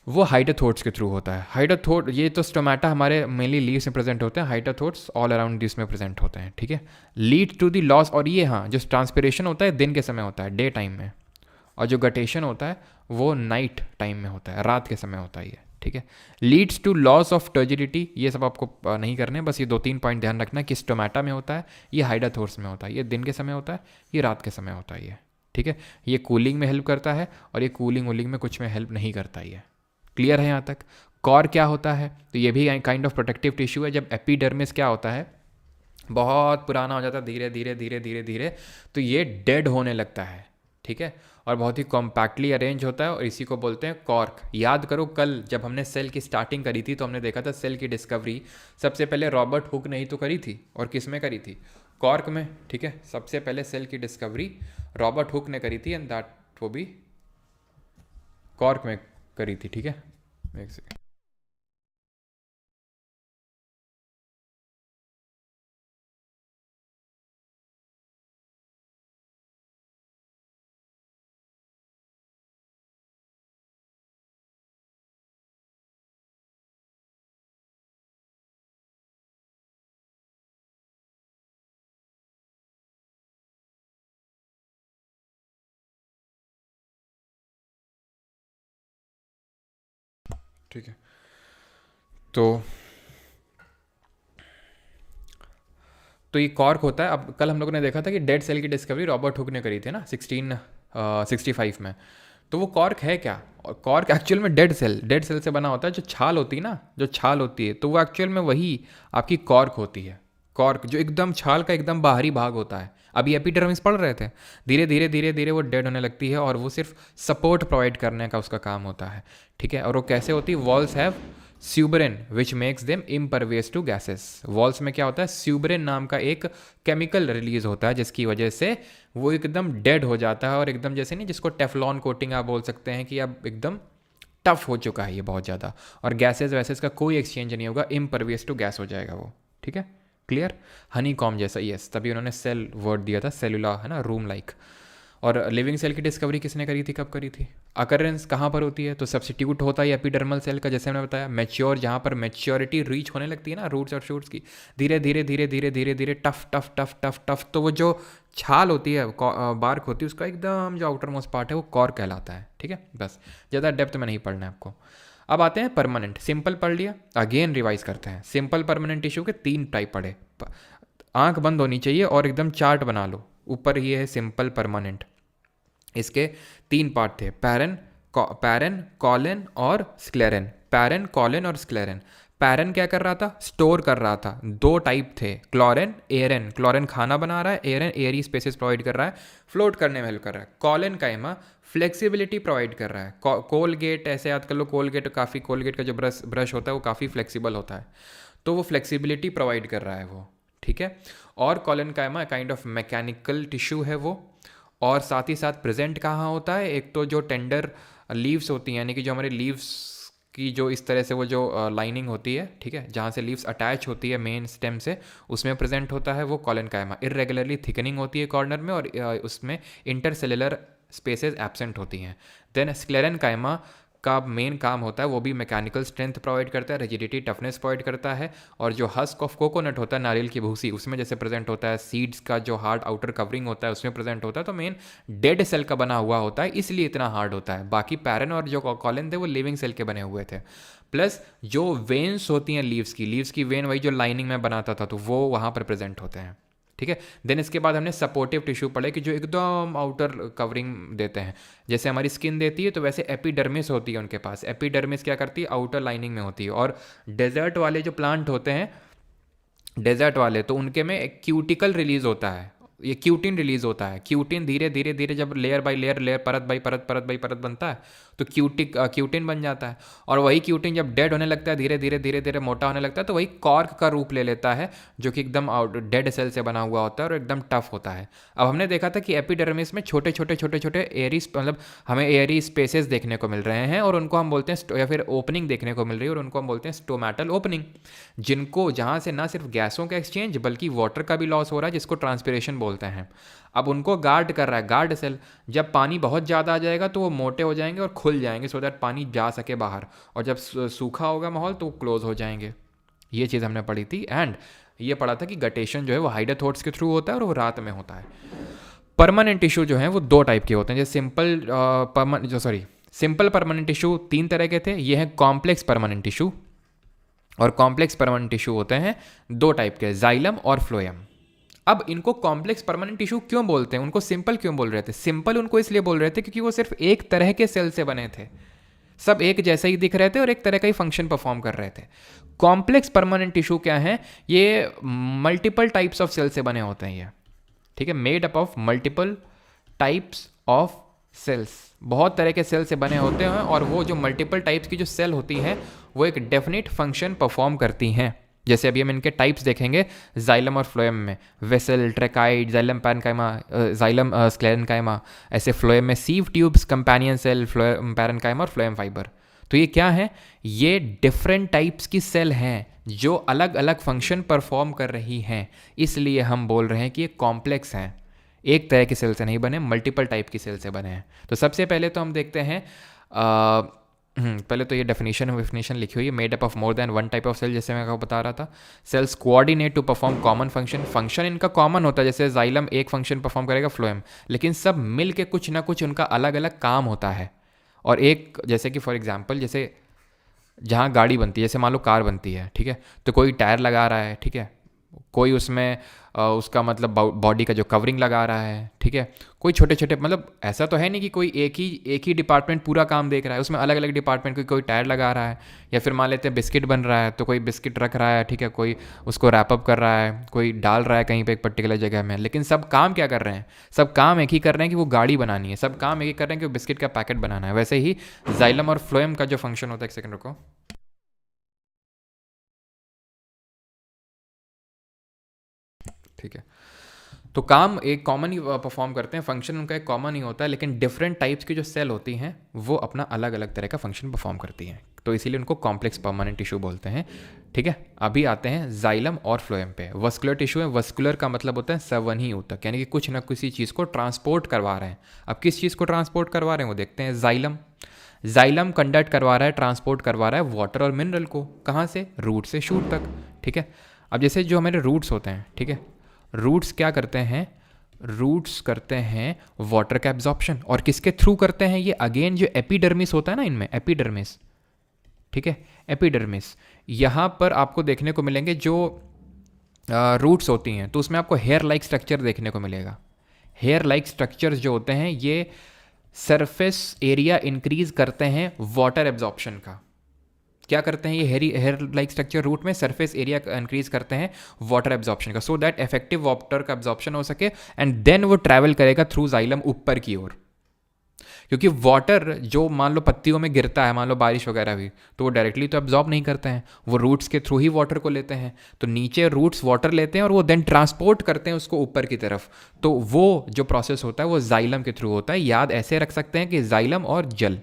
वो हाइड्रोथोट्स के थ्रू होता है। हाइड्रोथोट, ये तो स्टोमेटा हमारे मेनली लीव्स में प्रेजेंट होते हैं, हाइड्रोथोट्स ऑल अराउंड दिस में प्रेजेंट होते हैं, ठीक है। लीड टू द लॉस, और ये हाँ, जो ट्रांसपीरेशन होता है दिन के समय होता है, डे टाइम में, और जो गटेशन होता है वो नाइट टाइम में होता है, रात के समय होता है ये, ठीक है। Leads to loss of turgidity, ये सब आपको नहीं करने, बस ये 2-3 पॉइंट ध्यान रखना कि स्टोमेटा में होता है, ये हाइड्रोथोट्स में होता है, ये दिन के समय होता है, ये रात के समय होता है ये, ठीक है। ये कूलिंग में हेल्प करता है और ये कूलिंग वूलिंग में कुछ में हेल्प नहीं करता ये। क्लियर है यहाँ तक? कॉर क्या होता है? तो ये भी काइंड ऑफ प्रोटेक्टिव टिश्यू है। जब एपिडर्मिस क्या होता है, बहुत पुराना हो जाता है, धीरे धीरे धीरे धीरे धीरे तो ये डेड होने लगता है, ठीक है, और बहुत ही कॉम्पैक्टली अरेंज होता है, और इसी को बोलते हैं कॉर्क। याद करो कल जब हमने सेल की स्टार्टिंग करी थी तो हमने देखा था सेल की डिस्कवरी सबसे पहले रॉबर्ट हुक ने ही तो करी थी, और किस में करी थी? कॉर्क में, ठीक है। सबसे पहले सेल की डिस्कवरी रॉबर्ट हुक ने करी थी, एंड दैट वो भी कॉर्क में करी थी, ठीक है। एक सेकेंड। ठीक है, तो ये कॉर्क होता है। अब कल हम लोगों ने देखा था कि डेड सेल की डिस्कवरी रॉबर्ट हुक ने करी थी ना 1665 में। तो वो कॉर्क है क्या? और कॉर्क एक्चुअल में डेड सेल से बना होता है। जो छाल होती है ना, जो छाल होती है, तो वो एक्चुअल में वही आपकी कॉर्क होती है। कॉर्क जो एकदम छाल का एकदम बाहरी भाग होता है। अभी एपिडर्मिस पढ़ रहे थे, धीरे धीरे धीरे धीरे वो डेड होने लगती है, और वो सिर्फ सपोर्ट प्रोवाइड करने का उसका काम होता है, ठीक है। और वो कैसे होती है? Walls have suberin which makes them impervious to gases. Walls में क्या होता है? स्यूबरिन नाम का एक केमिकल रिलीज होता है, जिसकी वजह से वो एकदम डेड हो जाता है, और एकदम जैसे नहीं, जिसको टेफलॉन कोटिंग आप बोल सकते हैं कि अब एकदम टफ हो चुका है ये बहुत ज़्यादा, और गैसेस वैसेस का कोई एक्सचेंज नहीं होगा, इम्परवियस टू गैस हो जाएगा वो, ठीक है, क्लियर। हनी कॉम जैसा, यस, तभी उन्होंने सेल वर्ड दिया था, सेलुला है ना, रूम लाइक। और लिविंग सेल की डिस्कवरी किसने करी थी, कब करी थी? अकरेंस कहाँ पर होती है? तो सब्सिट्यूट होता है एपिडर्मल सेल का, जैसे हमने बताया, मैच्योर, जहाँ पर मैच्योरिटी रीच होने लगती है ना रूट्स और शूट्स की, धीरे धीरे धीरे धीरे धीरे धीरे tough tough tough tough tough, तो वो जो छाल होती है, बार्क होती है, उसका एकदम जो आउटर मोस्ट पार्ट है वो कॉर कहलाता है। ठीक है, बस ज़्यादा डेप्थ में नहीं पढ़ना है आपको। अब आते हैं परमानेंट। सिंपल पढ़ लिया, अगेन रिवाइज करते हैं। सिंपल परमानेंट टिश्यू के 3 टाइप पढ़े, आंख बंद होनी चाहिए और एकदम चार्ट बना लो। ऊपर ये है सिंपल परमानेंट, इसके 3 पार्ट थे, पैरन, कॉलन और स्क्लेरन। पैरन, कॉलन और स्क्लेरन। पैरन क्या कर रहा था? स्टोर कर रहा था। 2 टाइप थे, क्लोरन, एरन। क्लोरन खाना बना रहा है, एरन एयरी स्पेसेस प्रोवाइड कर रहा है, फ्लोट करने में हेल्प कर रहा है। कॉलन काइमा फ्लेक्सिबिलिटी प्रोवाइड कर रहा है। कोलगेट ऐसे याद कर लो, कोलगेट का जो ब्रश होता है वो काफ़ी फ्लेक्सिबल होता है, तो वो फ्लेक्सिबिलिटी प्रोवाइड कर रहा है वो। ठीक है, और collenchyma kind of mechanical tissue है वो। और साथ ही साथ प्रेजेंट कहाँ होता है? एक तो जो टेंडर लीव्स होती हैं, यानी कि जो हमारे लीव्स की जो इस तरह से वो जो लाइनिंग होती है, ठीक है, जहाँ से लीव्स अटैच होती है मेन स्टेम से, उसमें प्रेजेंट होता है वो कॉलन काइमा। इरेगुलरली थिकनिंग होती है कॉर्नर में, और उसमें इंटरसेलुलर स्पेसेस एब्सेंट होती हैं। देन स्क्लेरन काइमा का मेन काम होता है, वो भी मैकेनिकल स्ट्रेंथ प्रोवाइड करता है, रिजिडिटी, टफनेस प्रोवाइड करता है। और जो हस्क ऑफ कोकोनट होता है, नारियल की भूसी, उसमें जैसे प्रेजेंट होता है, सीड्स का जो हार्ड आउटर कवरिंग होता है उसमें प्रेजेंट होता है, तो मेन डेड सेल का बना हुआ होता है, इसलिए इतना हार्ड होता है। बाकी पैरन और जो कॉलन थे वो लिविंग सेल के बने हुए थे। प्लस जो वेन्स होती हैं लीव्स की वेन वही जो लाइनिंग में बनाता था, तो वो वहाँ पर प्रेजेंट होते हैं। ठीक है, देन इसके बाद हमने सपोर्टिव टिश्यू पढ़े कि जो एकदम आउटर कवरिंग देते हैं, जैसे हमारी स्किन देती है, तो वैसे एपिडर्मिस होती है उनके पास। एपिडर्मिस क्या करती है? आउटर लाइनिंग में होती है। और डेजर्ट वाले जो प्लांट होते हैं, डेजर्ट वाले, तो उनके में एक क्यूटिकल रिलीज होता है, ये क्यूटिन रिलीज होता है। क्यूटिन धीरे धीरे धीरे जब लेयर बाय लेयर, परत बाई परत बनता है, तो क्यूटिन बन जाता है। और वही क्यूटिन जब डेड होने लगता है, धीरे धीरे मोटा होने लगता है, तो वही कॉर्क का रूप ले लेता है, जो कि एकदम डेड सेल से बना हुआ होता है और एकदम टफ होता है। अब हमने देखा था कि एपिडर्मिस में छोटे छोटे एयरी, मतलब हमें एयरी स्पेसेस देखने को मिल रहे हैं, और उनको हम बोलते हैं, या फिर ओपनिंग देखने को मिल रही है, और उनको हम बोलते हैं स्टोमेटल ओपनिंग, जिनको जहाँ से ना सिर्फ गैसों का एक्सचेंज बल्कि वाटर का भी लॉस हो रहा है, जिसको ट्रांसपिरेशन बोलते हैं। अब उनको गार्ड कर रहा है गार्ड सेल। जब पानी बहुत ज़्यादा आ जाएगा तो वो मोटे हो जाएंगे और खुल जाएंगे, सो दैट पानी जा सके बाहर, और जब सूखा होगा माहौल तो वो क्लोज हो जाएंगे। ये चीज़ हमने पढ़ी थी। एंड ये पढ़ा था कि गटेशन जो है वो हाइड्रोथोट्स के थ्रू होता है और वो रात में होता है। परमानेंट टिश्यू जो है वो 2 टाइप के होते हैं, जैसे सिंपल परमानेंट टिश्यू 3 तरह के थे, ये है कॉम्प्लेक्स परमानेंट टिश्यू। और कॉम्प्लेक्स परमानेंट टिश्यू होते हैं 2 टाइप के, जाइलम और फ्लोएम। अब इनको कॉम्प्लेक्स परमानेंट टिश्यू क्यों बोलते हैं? उनको सिंपल क्यों बोल रहे थे? सिंपल उनको इसलिए बोल रहे थे क्योंकि वो सिर्फ एक तरह के सेल से बने थे, सब एक जैसे ही दिख रहे थे और एक तरह का ही फंक्शन परफॉर्म कर रहे थे। कॉम्प्लेक्स परमानेंट टिश्यू क्या है? ये मल्टीपल टाइप्स ऑफ सेल से बने होते हैं ये, ठीक है, made up of multiple types of cells, बहुत तरह के सेल से बने होते हैं। और वो जो मल्टीपल टाइप्स की जो सेल होती हैं वो एक डेफिनेट फंक्शन परफॉर्म करती हैं। जैसे अभी हम इनके टाइप्स देखेंगे जाइलम और फ्लोएम में, vessel, tracheid, xylem parenchyma, xylem sclerenchyma, ऐसे फ्लोएम में sieve tubes, companion cell, phloem parenchyma और फ्लोएम फाइबर। तो ये क्या है? ये डिफरेंट टाइप्स की सेल हैं जो अलग अलग फंक्शन परफॉर्म कर रही हैं, इसलिए हम बोल रहे हैं कि ये कॉम्प्लेक्स हैं, एक तरह की सेल से नहीं बने, मल्टीपल टाइप की सेल से बने हैं। तो सबसे पहले तो हम देखते हैं, पहले तो ये डेफिनेशन लिखी हुई है, made up of more than 1 type of cell, जैसे मैं आपको बता रहा था। Cells coordinate to perform common function इनका कॉमन होता है, जैसे जाइलम एक फंक्शन परफॉर्म करेगा, फ्लोएम, लेकिन सब मिल के कुछ ना कुछ उनका अलग अलग काम होता है। और एक, जैसे कि फॉर एग्जाम्पल, जैसे जहाँ गाड़ी बनती है, जैसे मान लो कार बनती है, ठीक है, तो कोई टायर लगा रहा है, ठीक है, कोई उसमें उसका मतलब बॉडी का जो कवरिंग लगा रहा है, ठीक है, कोई छोटे छोटे, मतलब ऐसा तो है नहीं कि कोई एक ही डिपार्टमेंट पूरा काम देख रहा है, उसमें अलग अलग डिपार्टमेंट कोई टायर लगा रहा है, या फिर मान लेते हैं बिस्किट बन रहा है तो कोई बिस्किट रख रहा है, ठीक है, कोई उसको रैपअप कर रहा है, कोई डाल रहा है कहीं पे एक पर्टिकुलर जगह में, लेकिन सब काम क्या कर रहे हैं? सब काम एक ही कर रहे हैं कि वो गाड़ी बनानी है, सब काम एक ही कर रहे हैं कि वो बिस्किट का पैकेट बनाना है। वैसे ही जाइलम और फ्लोएम का जो फंक्शन होता है, एक सेकंड रुको, ठीक है, तो काम एक कॉमन ही परफॉर्म करते हैं, फंक्शन उनका एक कॉमन ही होता है, लेकिन डिफरेंट टाइप्स की जो सेल होती हैं वो अपना अलग अलग तरह का फंक्शन परफॉर्म करती हैं, तो इसीलिए उनको कॉम्प्लेक्स परमानेंट टिश्यू बोलते हैं। ठीक है, अभी आते हैं जाइलम और फ्लोएम पे। वस्कुलर टिश्यू है, वस्कुलर का मतलब होता है संवहनी ऊतक, यानी कि कुछ ना किसी चीज़ को ट्रांसपोर्ट करवा रहे हैं। अब किस चीज़ को ट्रांसपोर्ट करवा रहे हैं वो देखते हैं। जाइलम कंडक्ट करवा रहा है, ट्रांसपोर्ट करवा रहा है वाटर और मिनरल को, कहाँ से? रूट से शूट तक। ठीक है, अब जैसे जो हमारे रूट्स होते हैं, ठीक है, रूट्स क्या करते हैं? रूट्स करते हैं वाटर का एब्जॉर्प्शन, और किसके थ्रू करते हैं ये? अगेन जो एपिडर्मिस होता है ना इनमें, एपिडर्मिस, ठीक है, एपिडर्मिस, यहाँ पर आपको देखने को मिलेंगे जो रूट्स होती हैं, तो उसमें आपको हेयर लाइक स्ट्रक्चर देखने को मिलेगा। हेयर लाइक स्ट्रक्चर्स जो होते हैं ये सरफेस एरिया इंक्रीज करते हैं वाटर एब्जॉर्प्शन का। क्या करते हैं ये हेयर लाइक स्ट्रक्चर रूट में? सरफेस एरिया इंक्रीज करते हैं वाटर एब्जॉर्प्शन का, सो दैट इफेक्टिव वाटर का एब्जॉर्प्शन हो सके, एंड देन वो ट्रैवल करेगा थ्रू जाइलम ऊपर की ओर। क्योंकि वाटर जो मान लो पत्तियों में गिरता है, मान लो बारिश वगैरह हुई, तो वो डायरेक्टली तो एब्जॉर्ब नहीं करते हैं, वो रूट्स के थ्रू ही वाटर को लेते हैं। तो नीचे रूट्स वाटर लेते हैं और वो देन ट्रांसपोर्ट करते हैं उसको ऊपर की तरफ। तो वो जो प्रोसेस होता है वो जाइलम के थ्रू होता है। याद ऐसे रख सकते हैं कि जाइलम और जल,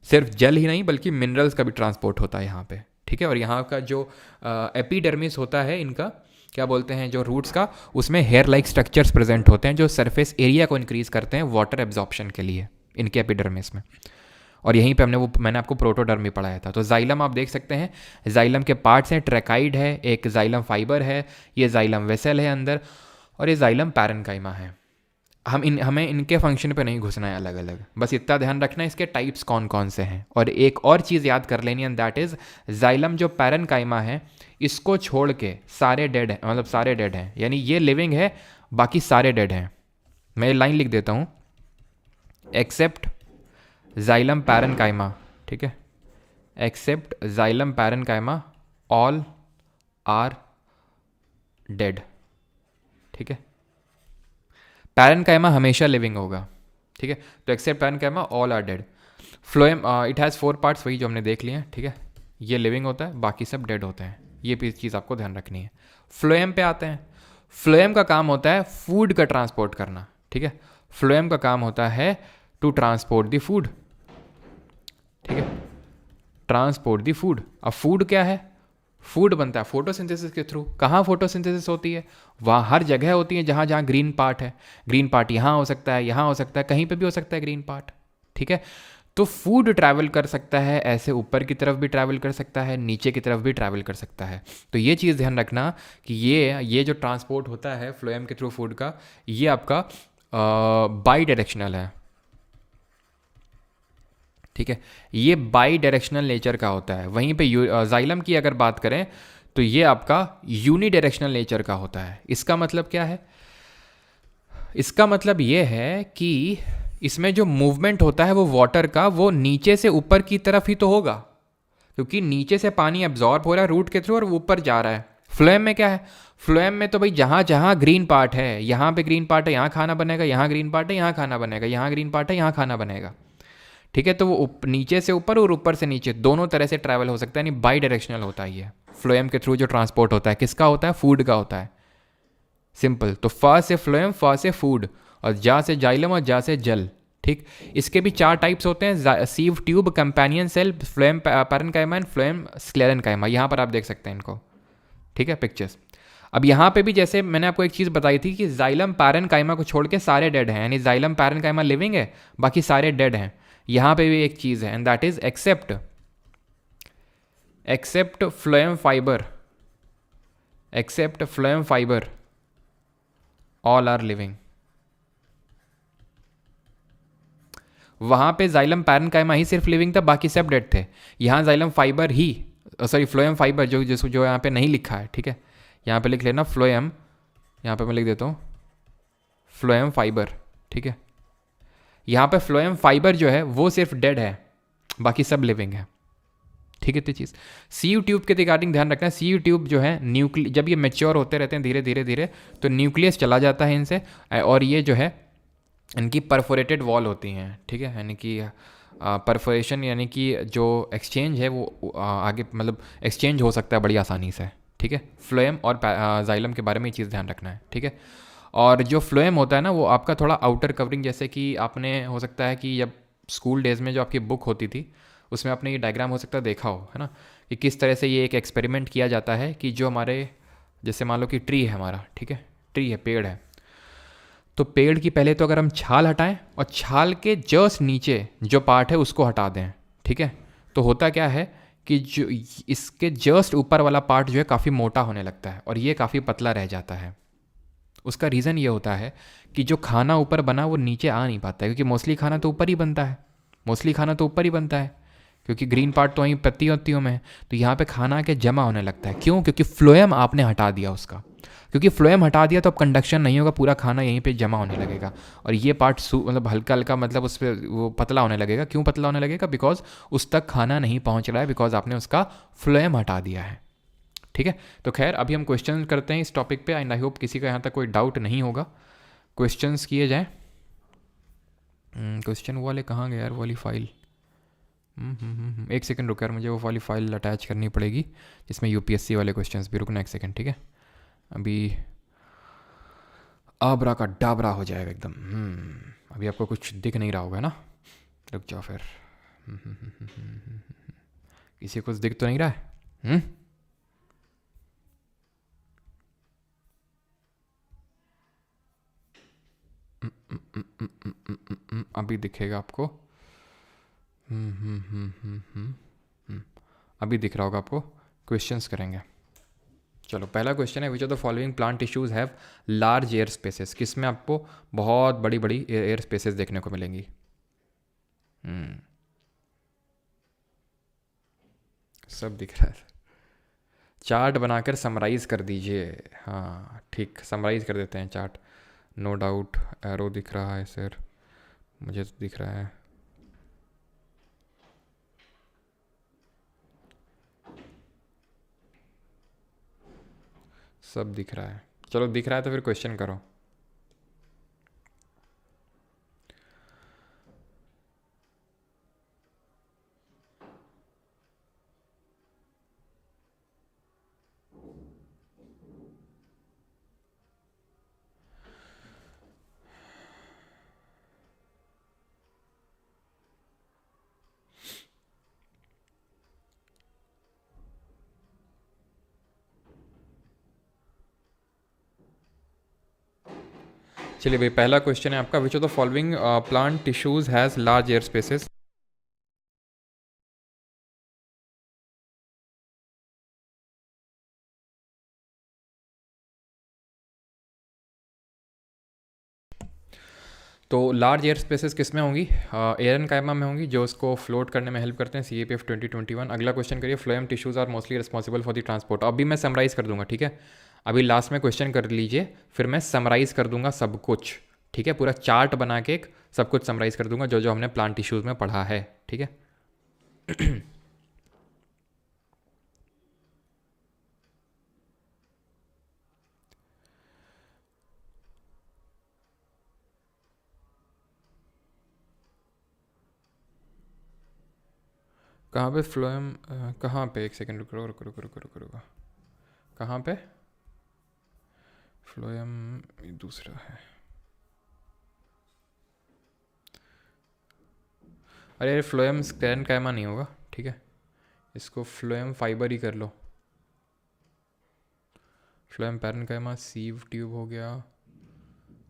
सिर्फ जल ही नहीं बल्कि मिनरल्स का भी ट्रांसपोर्ट होता है यहाँ पे, ठीक है। और यहाँ का जो एपिडर्मिस होता है इनका, क्या बोलते हैं, जो रूट्स का, उसमें हेयर लाइक स्ट्रक्चर्स प्रेजेंट होते हैं जो सरफेस एरिया को इंक्रीज करते हैं वाटर एब्जॉर्प्शन के लिए इनके एपिडर्मिस में। और यहीं पे मैंने आपको प्रोटोडर्म भी पढ़ाया था। तो जाइलम आप देख सकते हैं, जाइलम के पार्ट्स हैं, ट्रैकाइड है, एक जाइलम फाइबर है, ये जाइलम वेसल है अंदर, और ये जाइलम पैरेन्काइमा है। हमें इनके फंक्शन पे नहीं घुसना है अलग अलग, बस इतना ध्यान रखना है इसके टाइप्स कौन कौन से हैं। और एक और चीज़ याद कर लेनी है, दैट इज़ जाइलम जो पैरेन्काइमा है इसको छोड़ के सारे डेड हैं, मतलब सारे डेड हैं, यानी ये लिविंग है बाकी सारे डेड हैं। मैं ये लाइन लिख देता हूँ, एक्सेप्ट जाइलम पैरेन्काइमा, ठीक है, except xylem parenchyma all are dead, ठीक है। पैरेन्काइमा हमेशा लिविंग होगा, ठीक है। तो except parenchyma all are dead. Phloem it has 4 parts, वही जो हमने देख लिए हैं, ठीक है। ये लिविंग होता है, बाकी सब डेड होते हैं, ये चीज़ आपको ध्यान रखनी है। फ्लोएम पे आते हैं। फ्लोएम का काम होता है फूड का ट्रांसपोर्ट करना, ठीक है। फ्लोएम का काम होता है टू ट्रांसपोर्ट द फूड, ठीक है, ट्रांसपोर्ट द फूड। अब फूड क्या है? फूड बनता है फोटोसिंथेसिस के थ्रू। कहाँ फोटोसिंथेसिस होती है? वहाँ हर जगह होती है जहाँ जहाँ ग्रीन पार्ट है। ग्रीन पार्ट यहाँ हो सकता है, यहाँ हो सकता है, कहीं पे भी हो सकता है ग्रीन पार्ट, ठीक है। तो फूड ट्रैवल कर सकता है ऐसे, ऊपर की तरफ भी ट्रैवल कर सकता है, नीचे की तरफ भी ट्रैवल कर सकता है। तो ये चीज़ ध्यान रखना कि ये जो ट्रांसपोर्ट होता है फ्लोएम के थ्रू फूड का, ये आपका बाई डायरेक्शनल है, ठीक है। ये बाई डायरेक्शनल नेचर का होता है। वहीं पे जाइलम की अगर बात करें तो ये आपका यूनी डायरेक्शनल नेचर का होता है। इसका मतलब क्या है? इसका मतलब ये है कि इसमें जो मूवमेंट होता है वो वाटर का, वो नीचे से ऊपर की तरफ ही तो होगा, क्योंकि नीचे से पानी एब्जॉर्ब हो रहा है रूट के थ्रू और वो ऊपर जा रहा है। फ्लोएम में क्या है? फ्लोएम में तो भाई जहाँ जहाँ ग्रीन पार्ट है, यहाँ पे ग्रीन पार्ट है, यहाँ खाना बनेगा, यहाँ ग्रीन पार्ट है, यहाँ खाना बनेगा, यहाँ ग्रीन पार्ट है, यहाँ खाना बनेगा, ठीक है। तो वो नीचे से ऊपर और ऊपर से नीचे दोनों तरह से ट्रैवल हो सकता है, यानी बाई डायरेक्शनल होता है ये। फ्लोएम के थ्रू जो ट्रांसपोर्ट होता है किसका होता है? फूड का होता है, सिंपल। तो फ से फ्लोएम, फ से फूड, और जा से जाइलम, और जा से जल, ठीक। इसके भी 4 टाइप्स होते हैं, sieve tube, companion cell, phloem parenchyma and phloem sclerenchyma. यहाँ पर आप देख सकते हैं इनको, ठीक है, पिक्चर्स। अब यहाँ पे भी जैसे मैंने आपको एक चीज़ बताई थी कि जाइलम पैरेन्काइमा को छोड़ के सारे डेड हैं, यानी जाइलम पैरेन्काइमा लिविंग है, बाकी सारे डेड हैं। यहाँ पे भी एक चीज़ है, and that is except phloem fibre, except phloem fibre all are living. वहाँ पे जाइलम पैरेन्काइमा ही सिर्फ लिविंग था, बाकी सब डेड थे। यहाँ जाइलम फाइबर ही, सॉरी फ्लोएम फाइबर जो यहाँ पे नहीं लिखा है, ठीक है, यहाँ पे लिख लेना फ्लोएम, यहाँ पे मैं लिख देता हूँ फ्लोएम फाइबर, ठीक है। यहाँ पे फ्लोएम फाइबर जो है वो सिर्फ डेड है, बाकी सब लिविंग है, ठीक है। तो चीज़ सीयू ट्यूब के रिगार्डिंग ध्यान रखना। सीयू ट्यूब जो है जब ये मैच्योर होते रहते हैं धीरे धीरे धीरे, तो न्यूक्लियस चला जाता है इनसे, और ये जो है इनकी परफोरेटेड वॉल होती हैं, ठीक है, यानी कि परफोरेशन, यानी कि जो एक्सचेंज है वो आगे मतलब एक्सचेंज हो सकता है बड़ी आसानी से, ठीक है। फ्लोएम और जाइलम के बारे में ये चीज़ ध्यान रखना है, ठीक है। और जो फ्लोएम होता है ना, वो आपका थोड़ा आउटर कवरिंग, जैसे कि आपने हो सकता है कि जब स्कूल डेज में जो आपकी बुक होती थी उसमें आपने ये डायग्राम हो सकता है देखा हो, है ना, कि किस तरह से ये एक एक्सपेरिमेंट किया जाता है कि जो हमारे, जैसे मान लो कि ट्री है हमारा, ठीक है, ट्री है, पेड़ है, तो पेड़ की पहले तो अगर हम छाल हटाएं और छाल के जस्ट नीचे जो पार्ट है उसको हटा दें, ठीक है, तो होता क्या है कि जो इसके जस्ट ऊपर वाला पार्ट जो है काफ़ी मोटा होने लगता है और ये काफ़ी पतला रह जाता है। उसका रीज़न ये होता है कि जो खाना ऊपर बना वो नीचे आ नहीं पाता है, क्योंकि मोस्टली खाना तो ऊपर ही बनता है, मोस्टली खाना तो ऊपर ही बनता है, क्योंकि ग्रीन पार्ट तो वहीं पत्ती वत्तियों में है। तो यहाँ पे खाना आके जमा होने लगता है। क्यों? क्योंकि फ्लोएम आपने हटा दिया उसका। क्योंकि फ्लोएम हटा दिया तो अब कंडक्शन नहीं होगा, पूरा खाना यहीं पे जमा होने लगेगा, और ये पार्ट मतलब हल्का हल्का, मतलब उस पर वो पतला होने लगेगा। क्यों पतला होने लगेगा? बिकॉज उस तक खाना नहीं पहुँच रहा है, बिकॉज आपने उसका फ्लोएम हटा दिया है। ठीक है, तो खैर अभी हम क्वेश्चन करते हैं इस टॉपिक पे, एंड आई होप किसी का यहाँ तक कोई डाउट नहीं होगा। क्वेश्चंस किए जाएँ। क्वेश्चन वाले कहाँ गए यार, वो वाली फाइल? एक सेकंड रुक यार, मुझे वो वाली फाइल अटैच करनी पड़ेगी जिसमें यूपीएससी वाले क्वेश्चंस भी। रुकना एक सेकंड, ठीक है? अभी आबरा का डाबरा हो जाएगा एकदम। अभी आपको कुछ दिख नहीं रहा होगा ना? रुक जाओ फिर। किसी को कुछ दिख तो नहीं रहा है? अभी दिखेगा आपको। अभी दिख रहा होगा आपको। क्वेश्चंस करेंगे। चलो, पहला क्वेश्चन है, which of the following plant tissues have large air spaces? किस में आपको बहुत बड़ी बड़ी एयर स्पेसेस देखने को मिलेंगी? सब दिख रहा है। चार्ट बनाकर समराइज कर दीजिए। हाँ ठीक, समराइज कर देते हैं चार्ट। नो डाउट एरो दिख रहा है सर, मुझे तो दिख रहा है। सब दिख रहा है। चलो दिख रहा है तो फिर क्वेश्चन करो। चलिए भाई, पहला क्वेश्चन है आपका, विच of the following plant tissues has large air spaces? तो लार्ज एयर स्पेसेस किस में होंगी? एयरन कायमा में होंगी, जो उसको फ्लोट करने में हेल्प करते हैं, CAPF 2021। अगला क्वेश्चन करिए, phloem tissues are mostly responsible for the transport. अभी मैं समराइज कर दूंगा, ठीक है? अभी लास्ट में क्वेश्चन कर लीजिए, फिर मैं समराइज कर दूंगा सब कुछ, ठीक है? पूरा चार्ट बना के एक सब कुछ समराइज कर दूंगा, जो जो हमने प्लांट टिश्यूज में पढ़ा है, ठीक है? कहाँ पे फ्लोएम? कहाँ पे? एक सेकंड रुको रुको रुको रुको रुको रुको। कहाँ पे फ्लोएम? दूसरा है। अरे फ्लोएम स्क्लेरन कायमा नहीं होगा, ठीक है? इसको फ्लोएम फाइबर ही कर लो। फ्लोएम पैरन कायमा सीव ट्यूब हो गया,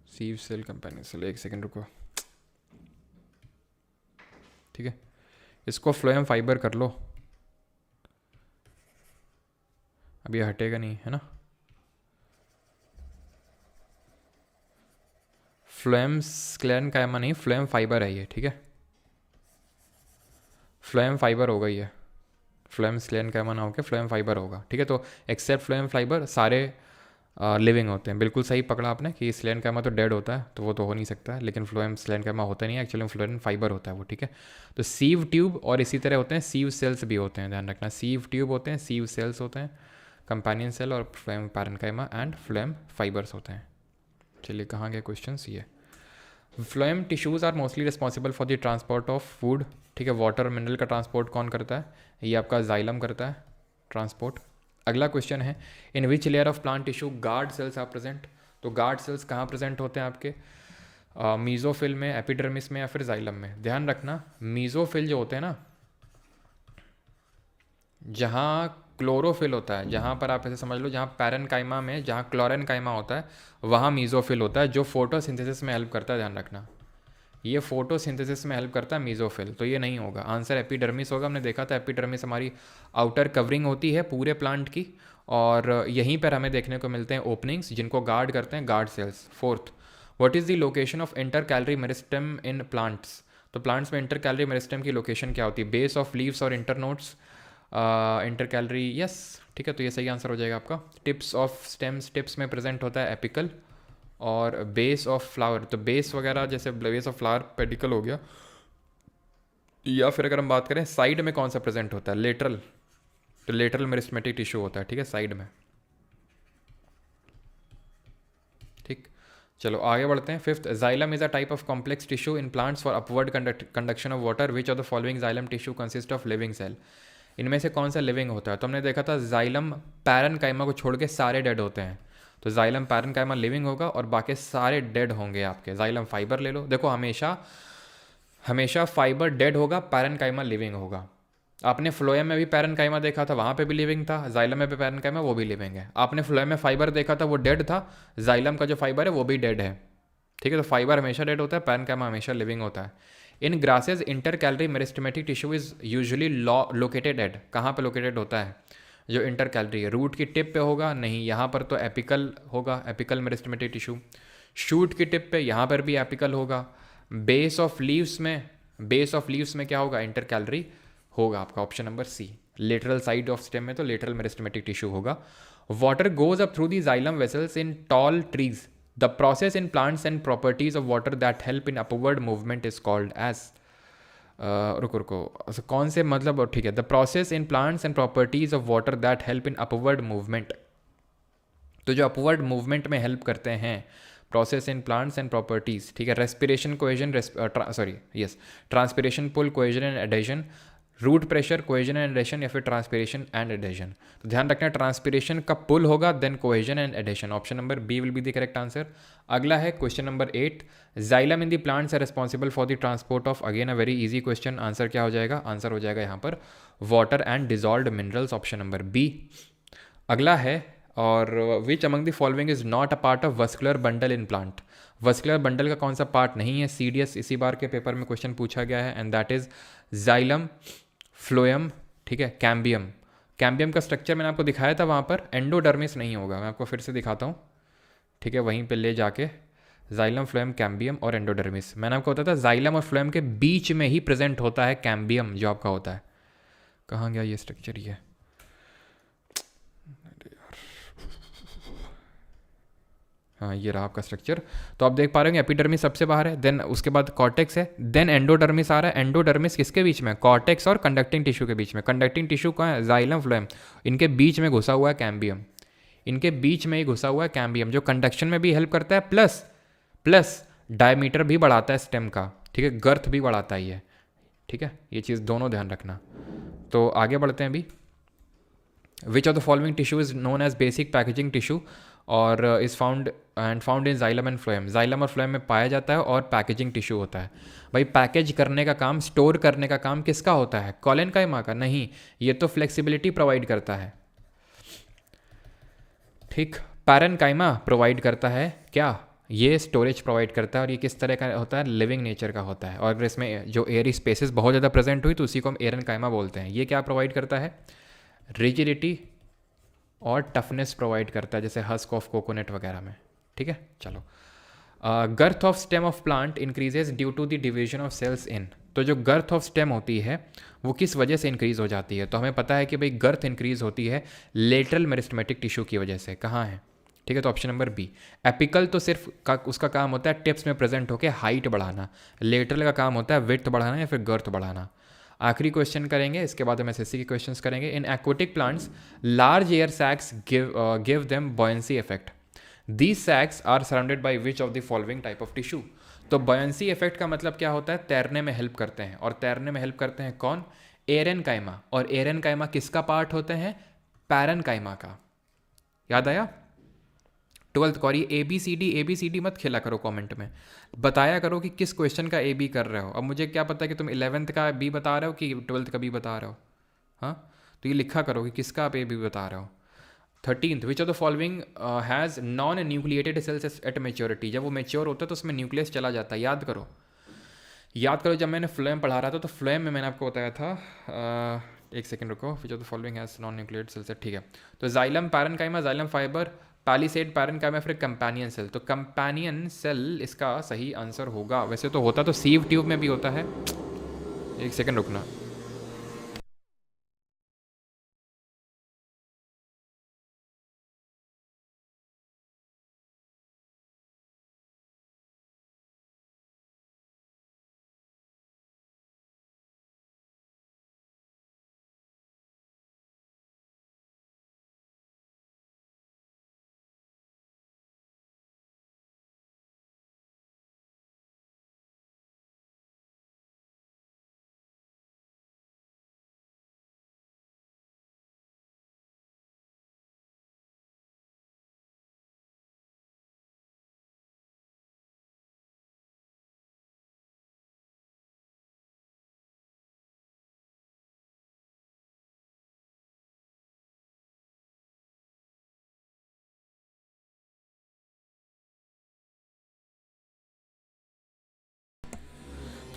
सीव सेल कंपेनियन सेल। एक सेकंड रुको, ठीक है? इसको फ्लोएम फाइबर कर लो। अभी हटेगा नहीं, है ना? फ्लोएम स्क्लेरन कायमा नहीं, फ्लोएम फाइबर है ये, ठीक है? फ्लोएम फाइबर होगा ये, फ्लोएम स्क्लेरन कायमा ना होकर फ्लोएम फाइबर होगा, ठीक है? तो एक्सेप्ट फ्लोएम फाइबर सारे लिविंग होते हैं। बिल्कुल सही पकड़ा आपने कि स्लेन कैमा तो डेड होता है, तो वो तो हो नहीं सकता है, लेकिन फ्लोएम स्लेन कैमा होता नहीं है, एक्चुअली फ्लोएम फाइबर होता है वो, ठीक है? तो सीव ट्यूब और इसी तरह होते हैं सीव सेल्स भी होते हैं, ध्यान रखना। सीव ट्यूब होते हैं, सीव सेल्स होते हैं, कंपेनियन सेल, और phloem parenchyma and phloem fibres होते हैं। चलिए कहाँ गए क्वेश्चन? ये phloem tissues are mostly responsible for the transport of food, ठीक है? वाटर मिनरल का ट्रांसपोर्ट कौन करता है? ये आपका जाइलम करता है ट्रांसपोर्ट। अगला क्वेश्चन है, in which layer of plant tissue guard cells are present? तो गार्ड सेल्स कहाँ प्रेजेंट होते हैं आपके? मीजोफिल में, एपिडर्मिस में, या फिर जाइलम में? ध्यान रखना, मीजोफिल जो होते हैं ना, जहाँ क्लोरोफिल होता है, जहाँ पर आप ऐसे समझ लो, जहाँ पैरेन्काइमा में जहाँ क्लोरेन्काइमा होता है, वहाँ मीजोफिल होता है, जो फोटोसिंथेसिस में हेल्प करता है, ध्यान रखना। ये फोटोसिंथेसिस में हेल्प करता है मीजोफिल, तो ये नहीं होगा। आंसर एपिडर्मिस होगा। हमने देखा था एपिडर्मिस हमारी आउटर कवरिंग होती है पूरे प्लांट की, और यहीं पर हमें देखने को मिलते हैं ओपनिंग्स जिनको गार्ड करते हैं guard cells. Fourth, what is the location of inter calorie meristem in plants? तो प्लांट्स में इंटर कैलरी मेरिस्टेम की लोकेशन क्या होती है? बेस ऑफ लीव्स और इंटरनोड्स। इंटर कैलरी, यस, ठीक है, तो ये सही आंसर हो जाएगा आपका। टिप्स ऑफ स्टेम्स, टिप्स में प्रेजेंट होता है एपिकल। और बेस ऑफ फ्लावर, तो बेस वगैरह जैसे बेस ऑफ फ्लावर पेडिकल हो गया। या फिर अगर हम बात करें साइड में कौन सा प्रेजेंट होता है? लेटरल, तो लेटरल मेरिस्टेमेटिक टिश्यू होता है, ठीक है, साइड में। ठीक, चलो आगे बढ़ते हैं। Fifth, xylem is a type of complex tissue in plants for upward conduction of water. Which of the following xylem tissue consist of living cell? इनमें से कौन सा लिविंग होता है? तो हमने देखा था जाइलम पैरेनकाइमा को छोड़ के सारे डेड होते हैं, तो जाइलम पैरेनकाइमा लिविंग होगा और बाकी सारे डेड होंगे आपके। जाइलम फाइबर ले लो, देखो हमेशा हमेशा फाइबर डेड होगा, पैरेनकाइमा लिविंग होगा। आपने फ्लोएम में भी पैरेनकाइमा देखा था, वहाँ पे भी लिविंग था। जाइलम में भी पैरेनकाइमा, वो भी लिविंग है। आपने फ्लोएम में फाइबर देखा था, वो डेड था। जाइलम का जो फाइबर है वो भी डेड है, ठीक है। तो फाइबर हमेशा डेड होता है, पैरेनकाइमा हमेशा लिविंग होता है। In grasses intercalary meristematic tissue is usually located at, कहाँ पे लोकेटेड होता है जो इंटर कैलरी है? रूट की टिप पे होगा? नहीं, यहाँ पर तो एपिकल होगा, एपिकल मेरिस्टेमेटिक टिश्यू। शूट की टिप पे, यहाँ पर भी एपिकल होगा। बेस ऑफ लीव्स में, बेस ऑफ लीव्स में क्या होगा? इंटर कैलरी होगा आपका option number C. Lateral side of stem में तो लेटरल मेरिस्टेमेटिक टिश्यू होगा। Water goes up through the xylem vessels in tall trees. The process in plants and properties of water that help in upward movement is called as. रुको रुको, अच्छा, कौन से मतलब, ठीक है, the process in plants and properties of water that help in upward movement. तो जो अपवर्ड मूवमेंट में हेल्प करते हैं, process in plants and properties, ठीक है। Respiration cohesion, transpiration pull, cohesion and adhesion, root pressure, cohesion and adhesion, या फिर transpiration and adhesion. तो ध्यान रखना ट्रांसपिरेशन का पुल होगा, then cohesion and adhesion. Option number B will be the correct answer. अगला है question number 8, xylem in the plants are responsible for the transport of, again a very easy question. Answer क्या हो जाएगा? Answer हो जाएगा यहाँ पर water and dissolved minerals, option number B. अगला है, और which among the following is not a part of vascular bundle in plant? Vascular bundle का कौन सा पार्ट नहीं है? सीडीएस इसी बार के पेपर में क्वेश्चन पूछा गया है, and that is xylem, phloem, ठीक है, कैम्बियम। कैम्बियम का स्ट्रक्चर मैंने आपको दिखाया था, वहाँ पर एंडोडर्मिस नहीं होगा। मैं आपको फिर से दिखाता हूँ, ठीक है, वहीं पे ले जाके जाइलम, फ्लोएम, कैम्बियम और एंडोडर्मिस। मैंने आपको बताया था जाइलम और फ्लोएम के बीच में ही प्रेजेंट होता है कैम्बियम जो आपका होता है। कहाँ गया ये स्ट्रक्चर? ये हाँ, ये रहा आपका स्ट्रक्चर। तो आप देख पा रहे होंगे एपिडर्मिस सबसे बाहर है, देन उसके बाद कॉर्टेक्स है, देन एंडोडर्मिस आ रहा है। एंडोडर्मिस किसके बीच में? कॉर्टेक्स और कंडक्टिंग टिश्यू के बीच में। कंडक्टिंग टिश्यू कहाँ है? जाइलम, फ्लोएम, इनके बीच में घुसा हुआ है कैम्बियम। इनके बीच में ही घुसा हुआ है कैम्बियम, जो कंडक्शन में भी हेल्प करता है, प्लस प्लस डायमीटर भी बढ़ाता है स्टेम का, ठीक है, गर्थ भी बढ़ाता है ये, ठीक है। ये चीज़ दोनों ध्यान रखना। तो आगे बढ़ते हैं अभी। Which of the following tissue is known as basic packaging tissue और is found in xylem and phloem? Xylem और फ्लोएम में पाया जाता है और पैकेजिंग टिश्यू होता है। भाई पैकेज करने का काम, स्टोर करने का काम किसका होता है? कोलेनकाइमा का? नहीं, ये तो फ्लेक्सिबिलिटी प्रोवाइड करता है, ठीक। पैरेनकाइमा प्रोवाइड करता है क्या? ये स्टोरेज प्रोवाइड करता है, और ये किस तरह का होता है? लिविंग नेचर का होता है। और अगर इसमें जो एयरी स्पेसेस बहुत ज़्यादा प्रेजेंट हुई तो उसी को हम एरेनकाइमा बोलते हैं। ये क्या प्रोवाइड करता है? रिजिडिटी और टफनेस प्रोवाइड करता है, जैसे हस्क ऑफ कोकोनट वगैरह में, ठीक है। चलो, girth of stem of plant increases due to the division of cells in. तो जो गर्थ ऑफ स्टेम होती है वो किस वजह से इंक्रीज हो जाती है? तो हमें पता है कि भाई गर्थ इंक्रीज होती है लेटरल मेरिस्टेमेटिक टिश्यू की वजह से। कहाँ है? ठीक है, तो ऑप्शन नंबर बी। एपिकल तो सिर्फ उसका काम होता है टिप्स में प्रेजेंट होकर हाइट बढ़ाना, लेटरल का काम होता है विड्थ बढ़ाना या फिर गर्थ बढ़ाना। आखिरी क्वेश्चन करेंगे, इसके बाद हम एसएससी के क्वेश्चंस करेंगे। In aquatic plants large air sacs give them buoyancy effect. These sacs are surrounded by which of the following type of tissue? तो बॉयंसी इफेक्ट का मतलब क्या होता है? तैरने में हेल्प करते हैं, और तैरने में हेल्प करते हैं कौन? एरेनकाइमा। और एरेनकाइमा किसका पार्ट होते हैं? पैरेनकाइमा का। याद आया? 12th को। और ये ABCD मत खेला करो कमेंट में, बताया करो कि किस क्वेश्चन का AB कर रहे हो। अब मुझे क्या पता कि तुम 11th का B बता रहे हो कि 12th का B बता रहे हो, हाँ, तो ये लिखा करो कि किसका आप AB बता रहे हो। 13th, which of the following has non nucleated cells at maturity? जब वो मेच्योर होता है तो उसमें न्यूक्लियस चला जाता है, याद करो। याद करो जब मैंने फ्लोएम पढ़ा रहा था तो फ्लोएम में मैंने आपको बताया था एक सेकंड रुको, which of the following has non nucleated cells at, ठीक है। तो xylem parenchyma, xylem fibre, palisade parenchyma, फिर कंपेनियन सेल। तो कंपेनियन सेल इसका सही आंसर होगा। वैसे तो होता तो सीव ट्यूब में भी होता है, एक सेकंड रुकना।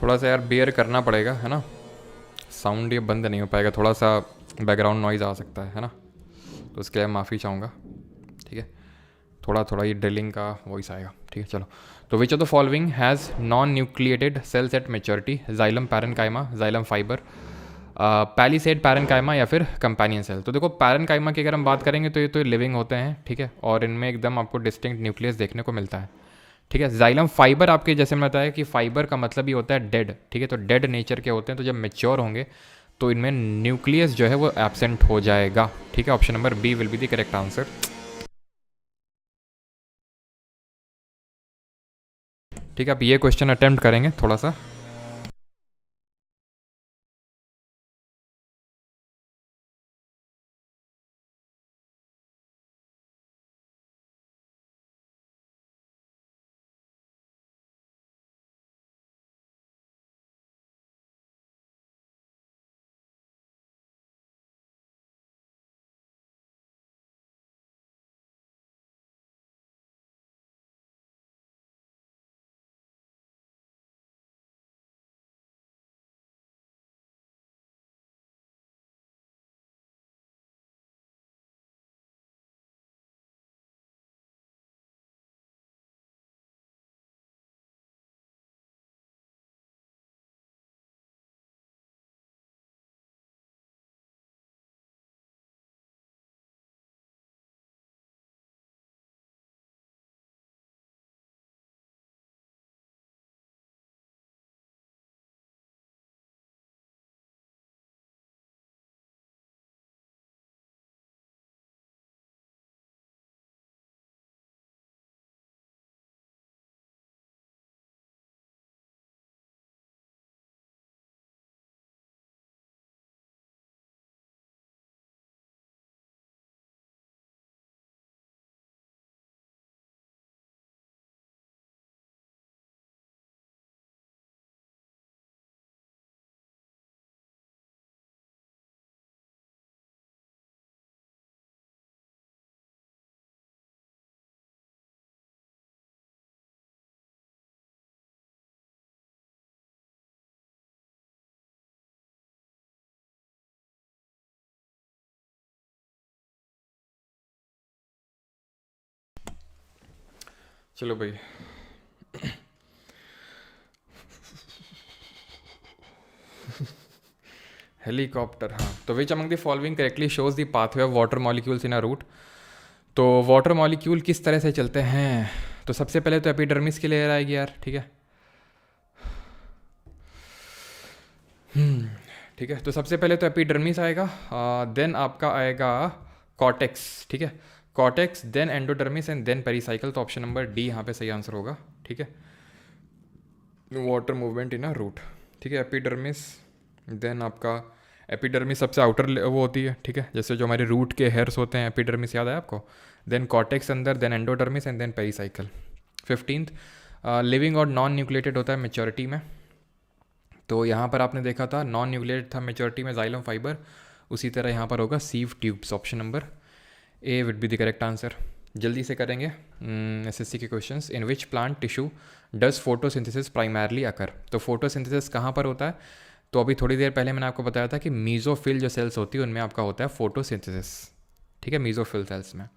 थोड़ा सा यार बेयर करना पड़ेगा, है ना। साउंड ये बंद नहीं हो पाएगा, थोड़ा सा बैकग्राउंड नॉइज़ आ सकता है ना। तो उसके लिए माफ़ी चाहूँगा, ठीक है। थोड़ा थोड़ा ये ड्रिलिंग का वॉइस आएगा, ठीक है। चलो, तो which of the following has non nucleated cells at maturity? Xylem parenchyma, xylem fibre, palisade parenchyma या फिर कंपेनियन सेल। तो देखो पैरेन्काइमा की अगर हम बात करेंगे तो ये तो लिविंग होते हैं, ठीक है, और इनमें एकदम आपको डिस्टिंक्ट न्यूक्लियस देखने को मिलता है, ठीक है। जाइलम फाइबर आपके जैसे मैंने बताया कि फाइबर का मतलब ही होता है डेड, ठीक है। तो डेड नेचर के होते हैं, तो जब मेच्योर होंगे तो इनमें न्यूक्लियस जो है वो एब्सेंट हो जाएगा, ठीक है। Option number B will be the correct answer. ठीक है, आप ये क्वेश्चन अटेम्प्ट करेंगे थोड़ा सा। चलो भाई, हेलीकॉप्टर, हाँ। तो which among the following correctly shows the pathway of water molecules in a root? तो वाटर मॉलिक्यूल किस तरह से चलते हैं? तो सबसे पहले तो एपिडर्मिस की लेयर आएगी यार, ठीक है। ठीक है, तो सबसे पहले तो एपिडर्मिस आएगा, देन आपका आएगा कॉर्टेक्स, ठीक है। Cortex, then endodermis and then pericycle. तो ऑप्शन नंबर डी यहाँ पे सही आंसर होगा, ठीक है। Water movement in a root, ठीक है। एपिडर्मिस, देन आपका एपिडर्मिस सबसे आउटर वो होती है, ठीक है, जैसे जो हमारे रूट के हेयर्स होते हैं, एपिडर्मिस याद है आपको। देन कॉर्टेक्स अंदर, then endodermis and then pericycle. 15th, living और नॉन न्यूक्लिएटेड होता है मेच्योरिटी में। तो यहाँ पर आपने देखा था नॉन न्यूक्लिएटेड था मेच्योरिटी में जाइलम फाइबर, उसी तरह यहाँ पर होगा sieve tubes. Option number A will be the correct answer, जल्दी से करेंगे एसएससी के questions. In which plant tissue does photosynthesis primarily occur. तो फोटोसिंथेसिस कहाँ पर होता है? तो अभी थोड़ी देर पहले मैंने आपको बताया था कि मीजोफिल जो सेल्स होती है उनमें आपका होता है फोटोसिंथेसिस, ठीक है, मीजोफिल सेल्स में।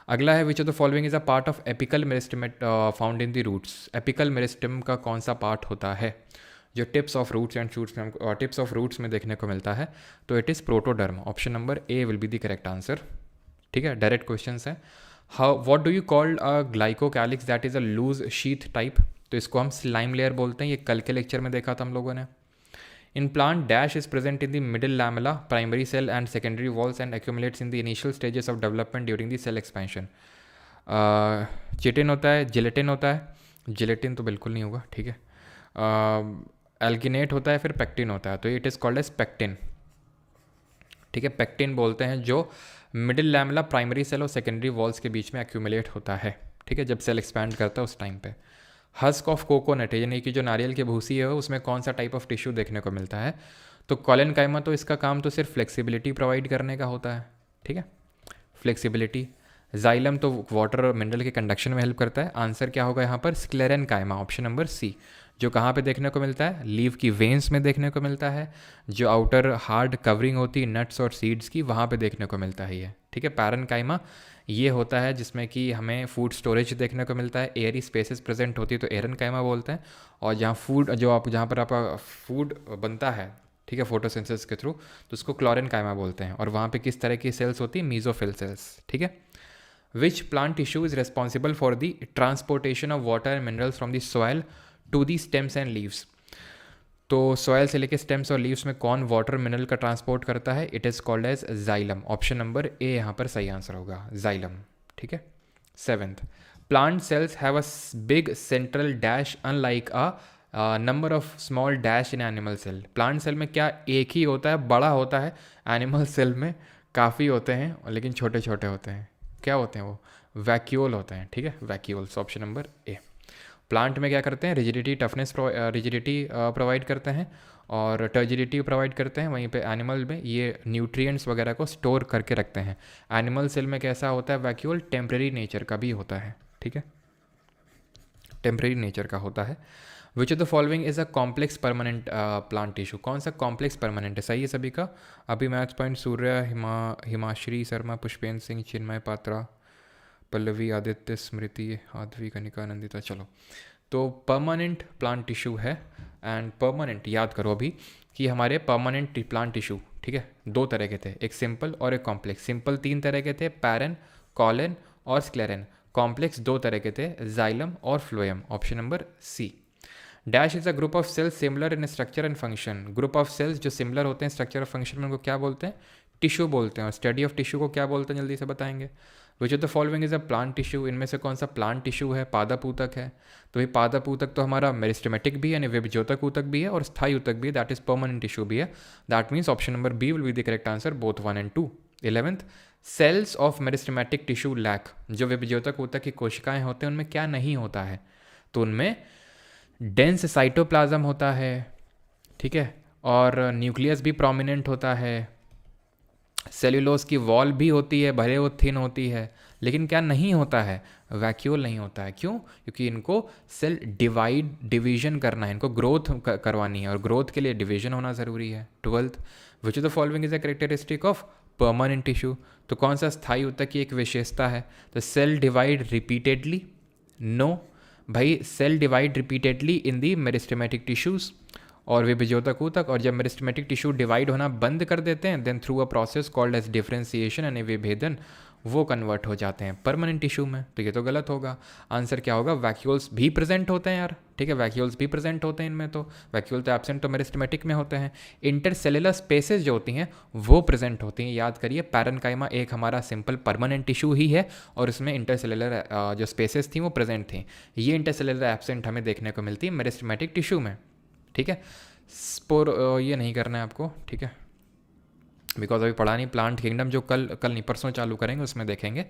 अगला है which of the following is a part of apical meristem found in the roots. Apical meristem का कौन सा पार्ट होता है जो tips of roots and shoots में हमको टिप्स ऑफ रूट्स में देखने को मिलता है? तो it is protoderm. Option number A will be the correct answer, ठीक है। डायरेक्ट क्वेश्चन है। How what do you called a glycocalyx that is a loose sheath type. तो इसको हम स्लाइम लेयर बोलते हैं। ये कल के लेक्चर में देखा था हम लोगों ने। In plant dash is present in the middle lamella primary cell and secondary walls and accumulates in the initial stages of development during the cell expansion. Chitin होता है, जिलेटिन होता है। जिलेटिन तो बिल्कुल नहीं होगा, ठीक है। एल्गिनेट होता है, फिर पेक्टिन होता है। तो it is called as pectin, ठीक है। पेक्टिन बोलते हैं जो मिडिल लैमेला प्राइमरी सेल और सेकेंडरी वॉल्स के बीच में एक्यूमुलेट होता है, ठीक है, जब सेल एक्सपैंड करता है उस टाइम पे। हस्क ऑफ कोकोनट है, यानी कि जो नारियल की भूसी है उसमें कौन सा टाइप ऑफ टिश्यू देखने को मिलता है? तो कॉलेनकाइमा। तो इसका काम तो सिर्फ फ्लेक्सिबिलिटी प्रोवाइड करने का होता है, ठीक है, फ्लेक्सिबिलिटी। जाइलम तो वाटर मिनरल के कंडक्शन में हेल्प करता है। आंसर क्या होगा यहाँ पर? Sclerenchyma, option number C. जो कहाँ पे देखने को मिलता है? लीव की वेन्स में देखने को मिलता है। जो आउटर हार्ड कवरिंग होती है नट्स और सीड्स की, वहाँ पे देखने को मिलता है ये, ठीक है। पैरेनकाइमा ये होता है जिसमें कि हमें फूड स्टोरेज देखने को मिलता है। एयरी स्पेसेस प्रेजेंट होती है तो एरनकाइमा बोलते हैं। और जहाँ पर आपका फूड बनता है, ठीक है, फोटोसिंथेसिस के थ्रू, तो उसको क्लोरेनकाइमा बोलते हैं। और वहाँ पे किस तरह की सेल्स होती है? मीजोफिल सेल्स, ठीक है। Which plant tissue is responsible for the transportation of water and minerals from the soil to the stems and leaves. तो सॉयल से लेके स्टेम्स और लीव्स में कौन वाटर मिनरल का ट्रांसपोर्ट करता है? It is called as xylem. Option number A यहाँ पर सही आंसर होगा, जाइलम, ठीक है। 7th, plant cells have a big central dash unlike a number of small dash in animal cell. Plant cell में क्या एक ही होता है, बड़ा होता है? एनिमल सेल में काफ़ी होते हैं लेकिन छोटे छोटे होते हैं। क्या होते हैं वो? वैक्यूल होते हैं, ठीक है, वैक्यूल्स। ऑप्शन नंबर ए। प्लांट में क्या करते हैं? रिजिडिटी टफनेस रिजिडिटी प्रोवाइड करते हैं और टर्जिडिटी प्रोवाइड करते हैं। वहीं पे एनिमल में ये न्यूट्रिएंट्स वगैरह को स्टोर करके रखते हैं। एनिमल सेल में कैसा होता है? वैक्यूल टेम्परेरी नेचर का भी होता है, ठीक है, टेम्परेरी नेचर का होता है। Which of the following is a complex permanent plant tissue. कौन सा कॉम्प्लेक्स परमानेंट है? सही है सभी का। अभी मैथ्स पॉइंट सूर्य, हिमाश्री शर्मा, पुष्पेंद्र सिंह, चिन्मय पात्रा, पल्लवी, आदित्य, स्मृति, आध्वी, कनिका, नंदिता। चलो, तो परमानेंट प्लांट टिश्यू है। एंड परमानेंट याद करो अभी कि हमारे परमानेंट प्लांट टिश्यू, ठीक है, दो तरह के थे, एक सिंपल और एक कॉम्प्लेक्स। सिंपल 3 तरह के थे, पैरन, कॉलन और स्क्लेरन। कॉम्प्लेक्स 2 तरह के थे, जाइलम और phloem. Option number C. Dash is a group of cells similar in structure and function. Group of cells जो सिमिलर होते हैं स्ट्रक्चर और फंक्शन में, उनको क्या बोलते हैं? टिश्यू बोलते हैं। और स्टडी ऑफ टिश्यू को क्या बोलते हैं? जल्दी से बताएंगे। विच of the following is a plant tissue. इनमें से कौन सा प्लांट टिश्यू है? पादप है। तो ये पादप तो हमारा मेरिस्टेमेटिक भी है, यानी विभज्योतक ऊतक भी है, और स्थायी ऊतक भी है, दैट इज परमानेंट टिश्यू भी है। That means option number B will be the correct answer, both 1 and 2। 11th, cells of meristematic tissue lack. जो विभज्योतक ऊतक की कोशिकाएं होते हैं उनमें क्या नहीं होता है? तो उनमें डेंस साइटोप्लाज्म होता है, ठीक है, और न्यूक्लियस भी प्रोमिनेंट होता है। सेल्यूलोज की वॉल भी होती है, भले वो थिन होती है, लेकिन क्या नहीं होता है? वैक्यूल नहीं होता है। क्यों? क्योंकि इनको सेल डिवीजन करना है, इनको ग्रोथ करवानी है, और ग्रोथ के लिए डिवीजन होना ज़रूरी है। 12th, which of the following is a characteristic of permanent tissue. तो कौन सा स्थायी ऊतक की एक विशेषता है? तो सेल डिवाइड रिपीटेडली। नो भाई, सेल डिवाइड रिपीटेडली इन दी मेरिस्टेमेटिक टिश्यूज़ और विभज्योतक ऊतक। और जब मेरिस्टेमेटिक टिश्यू डिवाइड होना बंद कर देते हैं, then through a process called as differentiation यानी विभेदन, वो कन्वर्ट हो जाते हैं परमानेंट टिश्यू में। तो ये तो गलत होगा। आंसर क्या होगा? वैक्यूल्स भी प्रेजेंट होते हैं यार, ठीक है, वैक्यूल्स भी प्रेजेंट होते हैं इनमें। तो वैक्यूल तो एब्सेंट तो मेरिस्टेमेटिक में होते हैं। इंटरसेलुलर स्पेसेस जो होती हैं वो प्रेजेंट होती हैं। याद करिए, पैरेनकाइमा एक हमारा सिंपल परमानेंट टिश्यू ही है और इसमें इंटरसेलुलर जो स्पेसेस थी वो प्रेजेंट थी। ये इंटरसेलुलर एब्सेंट हमें देखने को मिलती है मेरिस्टेमेटिक टिश्यू में, ठीक है। ये नहीं करना है आपको, ठीक है, बिकॉज अभी पढ़ा नहीं। प्लांट किंगडम जो कल नहीं परसों चालू करेंगे उसमें देखेंगे।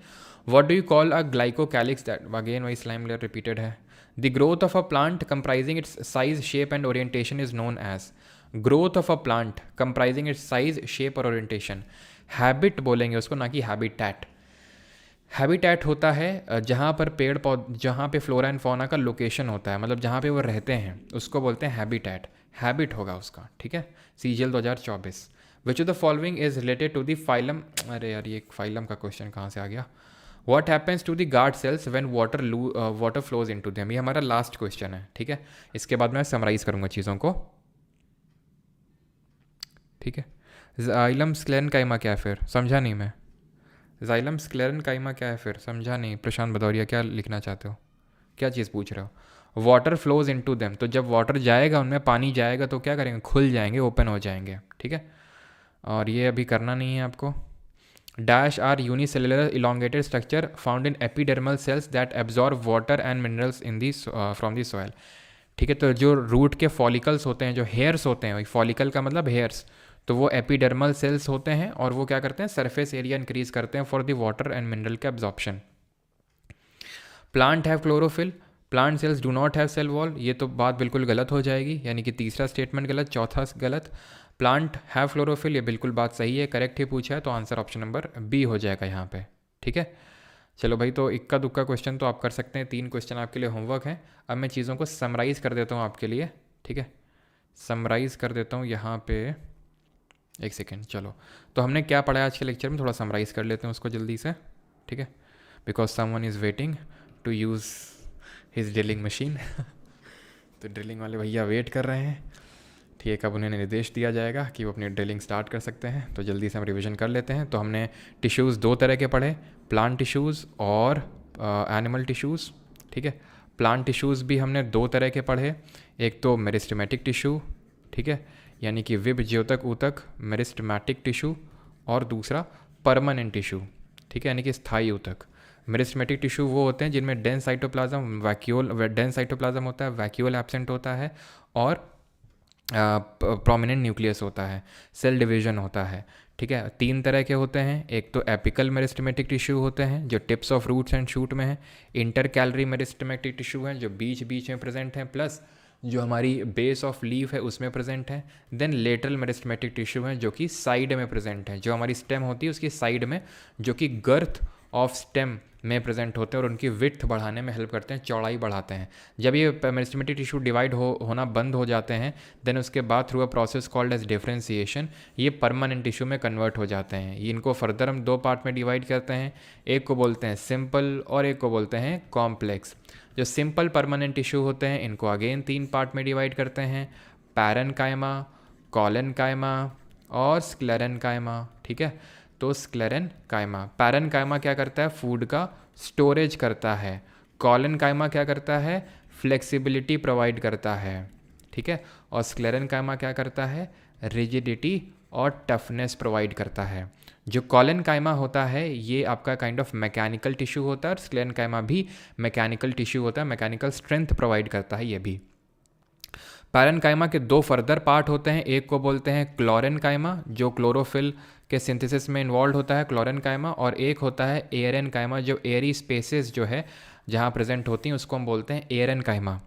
What do you call a glycocalyx? That again वही स्लाइम लेयर रिपीटेड है। The growth of a plant comprising its size, shape and orientation is known as. Growth of a plant comprising its size, shape और orientation. Habit बोलेंगे उसको, ना कि habitat. Habitat होता है जहाँ पर पेड़ पौध जहाँ पे फ्लोरा एंड फौना का लोकेशन होता है, मतलब जहाँ पे वो रहते हैं, उसको बोलते हैं हैबिटेट। हैबिट होगा उसका, ठीक है। CGL 2024। Which of the following is related to the phylum, अरे यार ये फाइलम का क्वेश्चन कहाँ से आ गया। What happens to the guard cells when water flows into them, ये हमारा लास्ट क्वेश्चन है, ठीक है। इसके बाद मैं समराइज करूँगा चीज़ों को, ठीक है। जाइलम स्क्लेरेनकाइमा क्या है फिर, समझा नहीं मैं। जाइलम स्क्लेरेनकाइमा क्या है फिर, समझा नहीं। प्रशांत भदौरिया क्या लिखना चाहते हो, क्या चीज़ पूछ रहे हो। वाटर फ्लोज इनटू देम, तो जब वाटर जाएगा उनमें, पानी जाएगा तो क्या करेंगे, खुल जाएंगे, ओपन हो जाएंगे, ठीक है। और ये अभी करना नहीं है आपको। Dash are unicellular elongated structure found in epidermal cells that absorb water and minerals in the from the soil, ठीक है। तो जो रूट के फॉलिकल्स होते हैं, जो हेयर्स होते हैं, फॉलिकल का मतलब हेयर्स, तो वो एपिडर्मल सेल्स होते हैं और वो क्या करते हैं, सरफेस एरिया इंक्रीज करते हैं for the water and mineral के absorption. Plant have chlorophyll, plant cells do not have cell wall, ये तो बात बिल्कुल गलत हो जाएगी, यानी कि तीसरा स्टेटमेंट गलत, चौथा गलत। प्लांट हैव क्लोरोफिल, ये बिल्कुल बात सही है, करेक्ट ही पूछा है, तो आंसर ऑप्शन नंबर बी हो जाएगा यहाँ पे, ठीक है। चलो भाई, तो इक्का दुक्का क्वेश्चन तो आप कर सकते हैं, 3 क्वेश्चन आपके लिए होमवर्क है। अब मैं चीज़ों को समराइज़ कर देता हूँ आपके लिए, ठीक है। समराइज़ कर देता हूँ यहाँ पे, एक सेकेंड। चलो, तो हमने क्या पढ़ा है आज के लेक्चर में, थोड़ा समराइज़ कर लेते हैं उसको जल्दी से, ठीक है। Because someone is waiting to use his drilling machine तो ड्रिलिंग वाले भैया वेट कर रहे हैं, ठीक है। कब उन्हें निर्देश दिया जाएगा कि वो अपनी ड्रिलिंग स्टार्ट कर सकते हैं, तो जल्दी से हम रिवीजन कर लेते हैं। तो हमने टिश्यूज़ 2 तरह के पढ़े, प्लांट टिश्यूज़ और एनिमल टिश्यूज़, ठीक है। प्लांट टिश्यूज़ भी हमने 2 तरह के पढ़े, एक तो मेरिस्टेमेटिक टिश्यू, ठीक है, यानी कि विब ज्योतक ऊतक मेरिस्टेमेटिक टिश्यू, और दूसरा परमानेंट टिश्यू, ठीक है, यानी कि स्थायी ऊतक। मेरिस्टेमेटिक टिश्यू वो होते हैं जिनमें डेंस साइटोप्लाज्म डेंस साइटोप्लाज्म होता है, वैक्यूल एब्सेंट होता है, और प्रोमिनेंट न्यूक्लियस होता है, सेल डिवीजन होता है, ठीक है। 3 तरह के होते हैं, एक तो एपिकल मेरिस्टेमेटिक टिश्यू होते हैं जो tips of roots and shoot में है, इंटर कैलरी मेरिस्टेमेटिक टिश्यू हैं जो बीच बीच में प्रेजेंट हैं, प्लस जो हमारी बेस ऑफ लीफ है उसमें प्रेजेंट है। देन लेटरल मेरिस्टेमेटिक टिश्यू हैं जो कि साइड में प्रेजेंट है, जो हमारी स्टेम होती है उसकी साइड में, जो कि गर्थ ऑफ स्टेम में प्रेजेंट होते हैं और उनकी विड्थ बढ़ाने में हेल्प करते हैं, चौड़ाई बढ़ाते हैं। जब ये मेरिस्टेमेटिक टिश्यू डिवाइड होना बंद हो जाते हैं, देन उसके बाद through a process called as differentiation ये परमानेंट टिश्यू में कन्वर्ट हो जाते हैं। इनको फर्दर हम 2 पार्ट में डिवाइड करते हैं, एक को बोलते हैं सिंपल और एक को बोलते हैं कॉम्प्लेक्स। जो सिंपल परमानेंट टिश्यू होते हैं इनको अगेन 3 पार्ट में डिवाइड करते हैं, पैरेन्काइमा, कॉलेन्काइमा और स्क्लेरेन्काइमा, ठीक है। तो स्क्लेरेन्काइमा, पैरेन्काइमा क्या करता है, फूड का स्टोरेज करता है, कॉलेन्काइमा क्या करता है, फ्लेक्सिबिलिटी प्रोवाइड करता है, ठीक है, और स्क्लेरेन्काइमा क्या करता है, रिजिडिटी और टफनेस प्रोवाइड करता है। जो कॉलेन्काइमा होता है ये आपका काइंड ऑफ मैकेनिकल टिश्यू होता है और स्क्लेरेन्काइमा भी मैकेनिकल टिश्यू होता है, मैकेनिकल स्ट्रेंथ प्रोवाइड करता है ये भी। पैरेन्काइमा के 2 फर्दर पार्ट होते हैं, एक को बोलते हैं क्लोरेन्काइमा जो क्लोरोफिल के सिंथेसिस में इन्वॉल्व होता है क्लोरेन्काइमा, और एक होता है एयरेन्काइमा जो एयरी स्पेसेस जो है जहाँ प्रेजेंट होती हैं उसको हम बोलते हैं एयरेन्काइमा,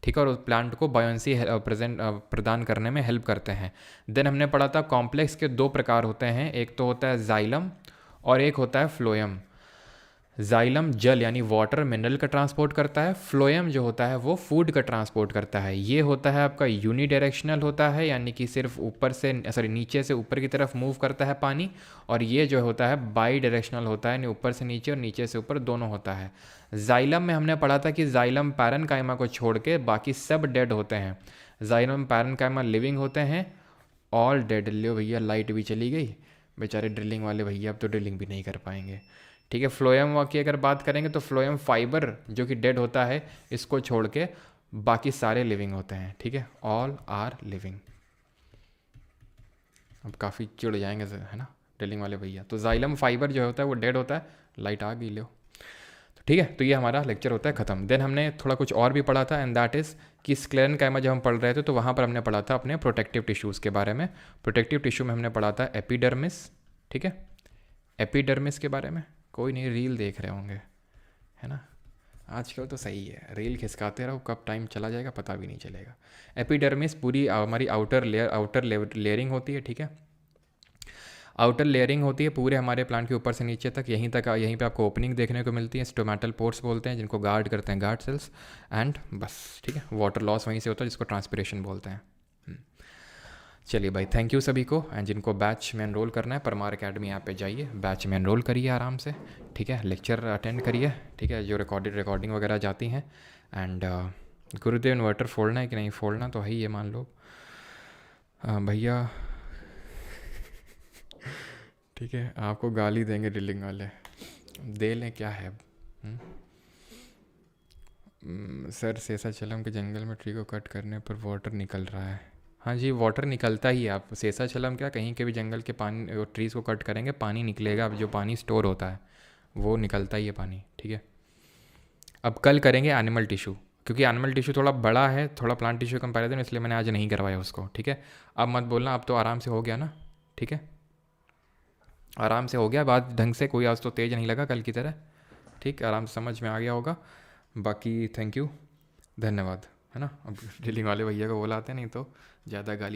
ठीक है, और उस प्लांट को बायोंसी प्रदान करने में हेल्प करते हैं। देन हमने पढ़ा था कॉम्प्लेक्स के 2 प्रकार होते हैं, एक तो होता है जाइलम और एक होता है फ्लोएम। जाइलम जल यानी वाटर मिनरल का ट्रांसपोर्ट करता है, फ्लोएम जो होता है वो फूड का ट्रांसपोर्ट करता है। ये होता है आपका यूनिडायरेक्शनल होता है, यानी कि सिर्फ ऊपर से नीचे से ऊपर की तरफ मूव करता है पानी, और ये जो होता है बाई डायरेक्शनल होता है, यानी ऊपर से नीचे और नीचे से ऊपर दोनों होता है। जाइलम में हमने पढ़ा था कि जाइलम पैरेन्काइमा को छोड़ के बाकी सब डेड होते हैं, जाइलम पैरेन्काइमा लिविंग होते हैं, ऑल डेड। लो भैया लाइट भी चली गई, बेचारे ड्रिलिंग वाले भैया अब तो ड्रिलिंग भी नहीं कर पाएंगे, ठीक है। फ्लोएम की अगर बात करेंगे तो फ्लोएम फाइबर जो कि डेड होता है इसको छोड़ के बाकी सारे लिविंग होते हैं, ठीक है, ऑल आर लिविंग। अब काफ़ी चिढ़ जाएंगे है ना ड्रिलिंग वाले भैया। तो जाइलम फाइबर जो होता है वो डेड होता है, लाइट आ गई लो, तो ठीक है। तो ये हमारा लेक्चर होता है ख़त्म। देन हमने थोड़ा कुछ और भी पढ़ा था, एंड दैट इज़ कि स्क्लेरेन्काइमा जब हम पढ़ रहे थे तो वहाँ पर हमने पढ़ा था अपने प्रोटेक्टिव टिश्यूज़ के बारे में। प्रोटेक्टिव टिश्यू में हमने पढ़ा था एपिडर्मिस, ठीक है, एपिडर्मिस के बारे में कोई नहीं रील देख रहे होंगे है ना, आजकल तो सही है, रील खिसकाते रहो, कब टाइम चला जाएगा पता भी नहीं चलेगा। एपिडर्मिस पूरी हमारी आउटर लेयरिंग होती है, ठीक है। आउटर लेयरिंग होती है पूरे हमारे प्लांट के ऊपर से नीचे तक, यहीं तक, यहीं पे आपको ओपनिंग देखने को मिलती है, स्टोमेटल पोर्स बोलते हैं जिनको गार्ड करते हैं गार्ड सेल्स, एंड बस ठीक है, वाटर लॉस वहीं से होता है जिसको ट्रांसपिरेशन बोलते हैं। चलिए भाई, थैंक यू सभी को, एंड जिनको बैच में एनरोल करना है परमार अकेडमी यहाँ पे जाइए, बैच में एनरोल करिए आराम से, ठीक है, लेक्चर अटेंड करिए, ठीक है, जो रिकॉर्डिंग वगैरह जाती हैं, एंड गुरुदेव इन्वर्टर फोड़ना है कि नहीं फोड़ना तो है ही, ये मान लो भैया, ठीक है, आपको गाली देंगे ड्रिलिंग वाले, दे लें क्या है अब। सर शेषाचलम के जंगल में ट्री को कट करने पर वाटर निकल रहा है। हाँ जी, वाटर निकलता ही है, आप शेषाचलम क्या कहीं के भी जंगल के पानी ट्रीज़ को कट करेंगे पानी निकलेगा, अब जो पानी स्टोर होता है वो निकलता ही है पानी, ठीक है। अब कल करेंगे एनिमल टिश्यू, क्योंकि एनिमल टिश्यू थोड़ा बड़ा है, थोड़ा प्लांट टिश्यू कंपैरिजन, इसलिए मैंने आज नहीं करवाया उसको, ठीक है। अब मत बोलना, अब तो आराम से हो गया ना, ठीक है, आराम से हो गया, बात ढंग से, कोई आज तो तेज़ नहीं लगा कल की तरह, ठीक, आराम से समझ में आ गया होगा। बाकी थैंक यू, धन्यवाद, है ना। अब ड्रिलिंग वाले भैया को बोलाते नहीं तो ज़्यादा गाली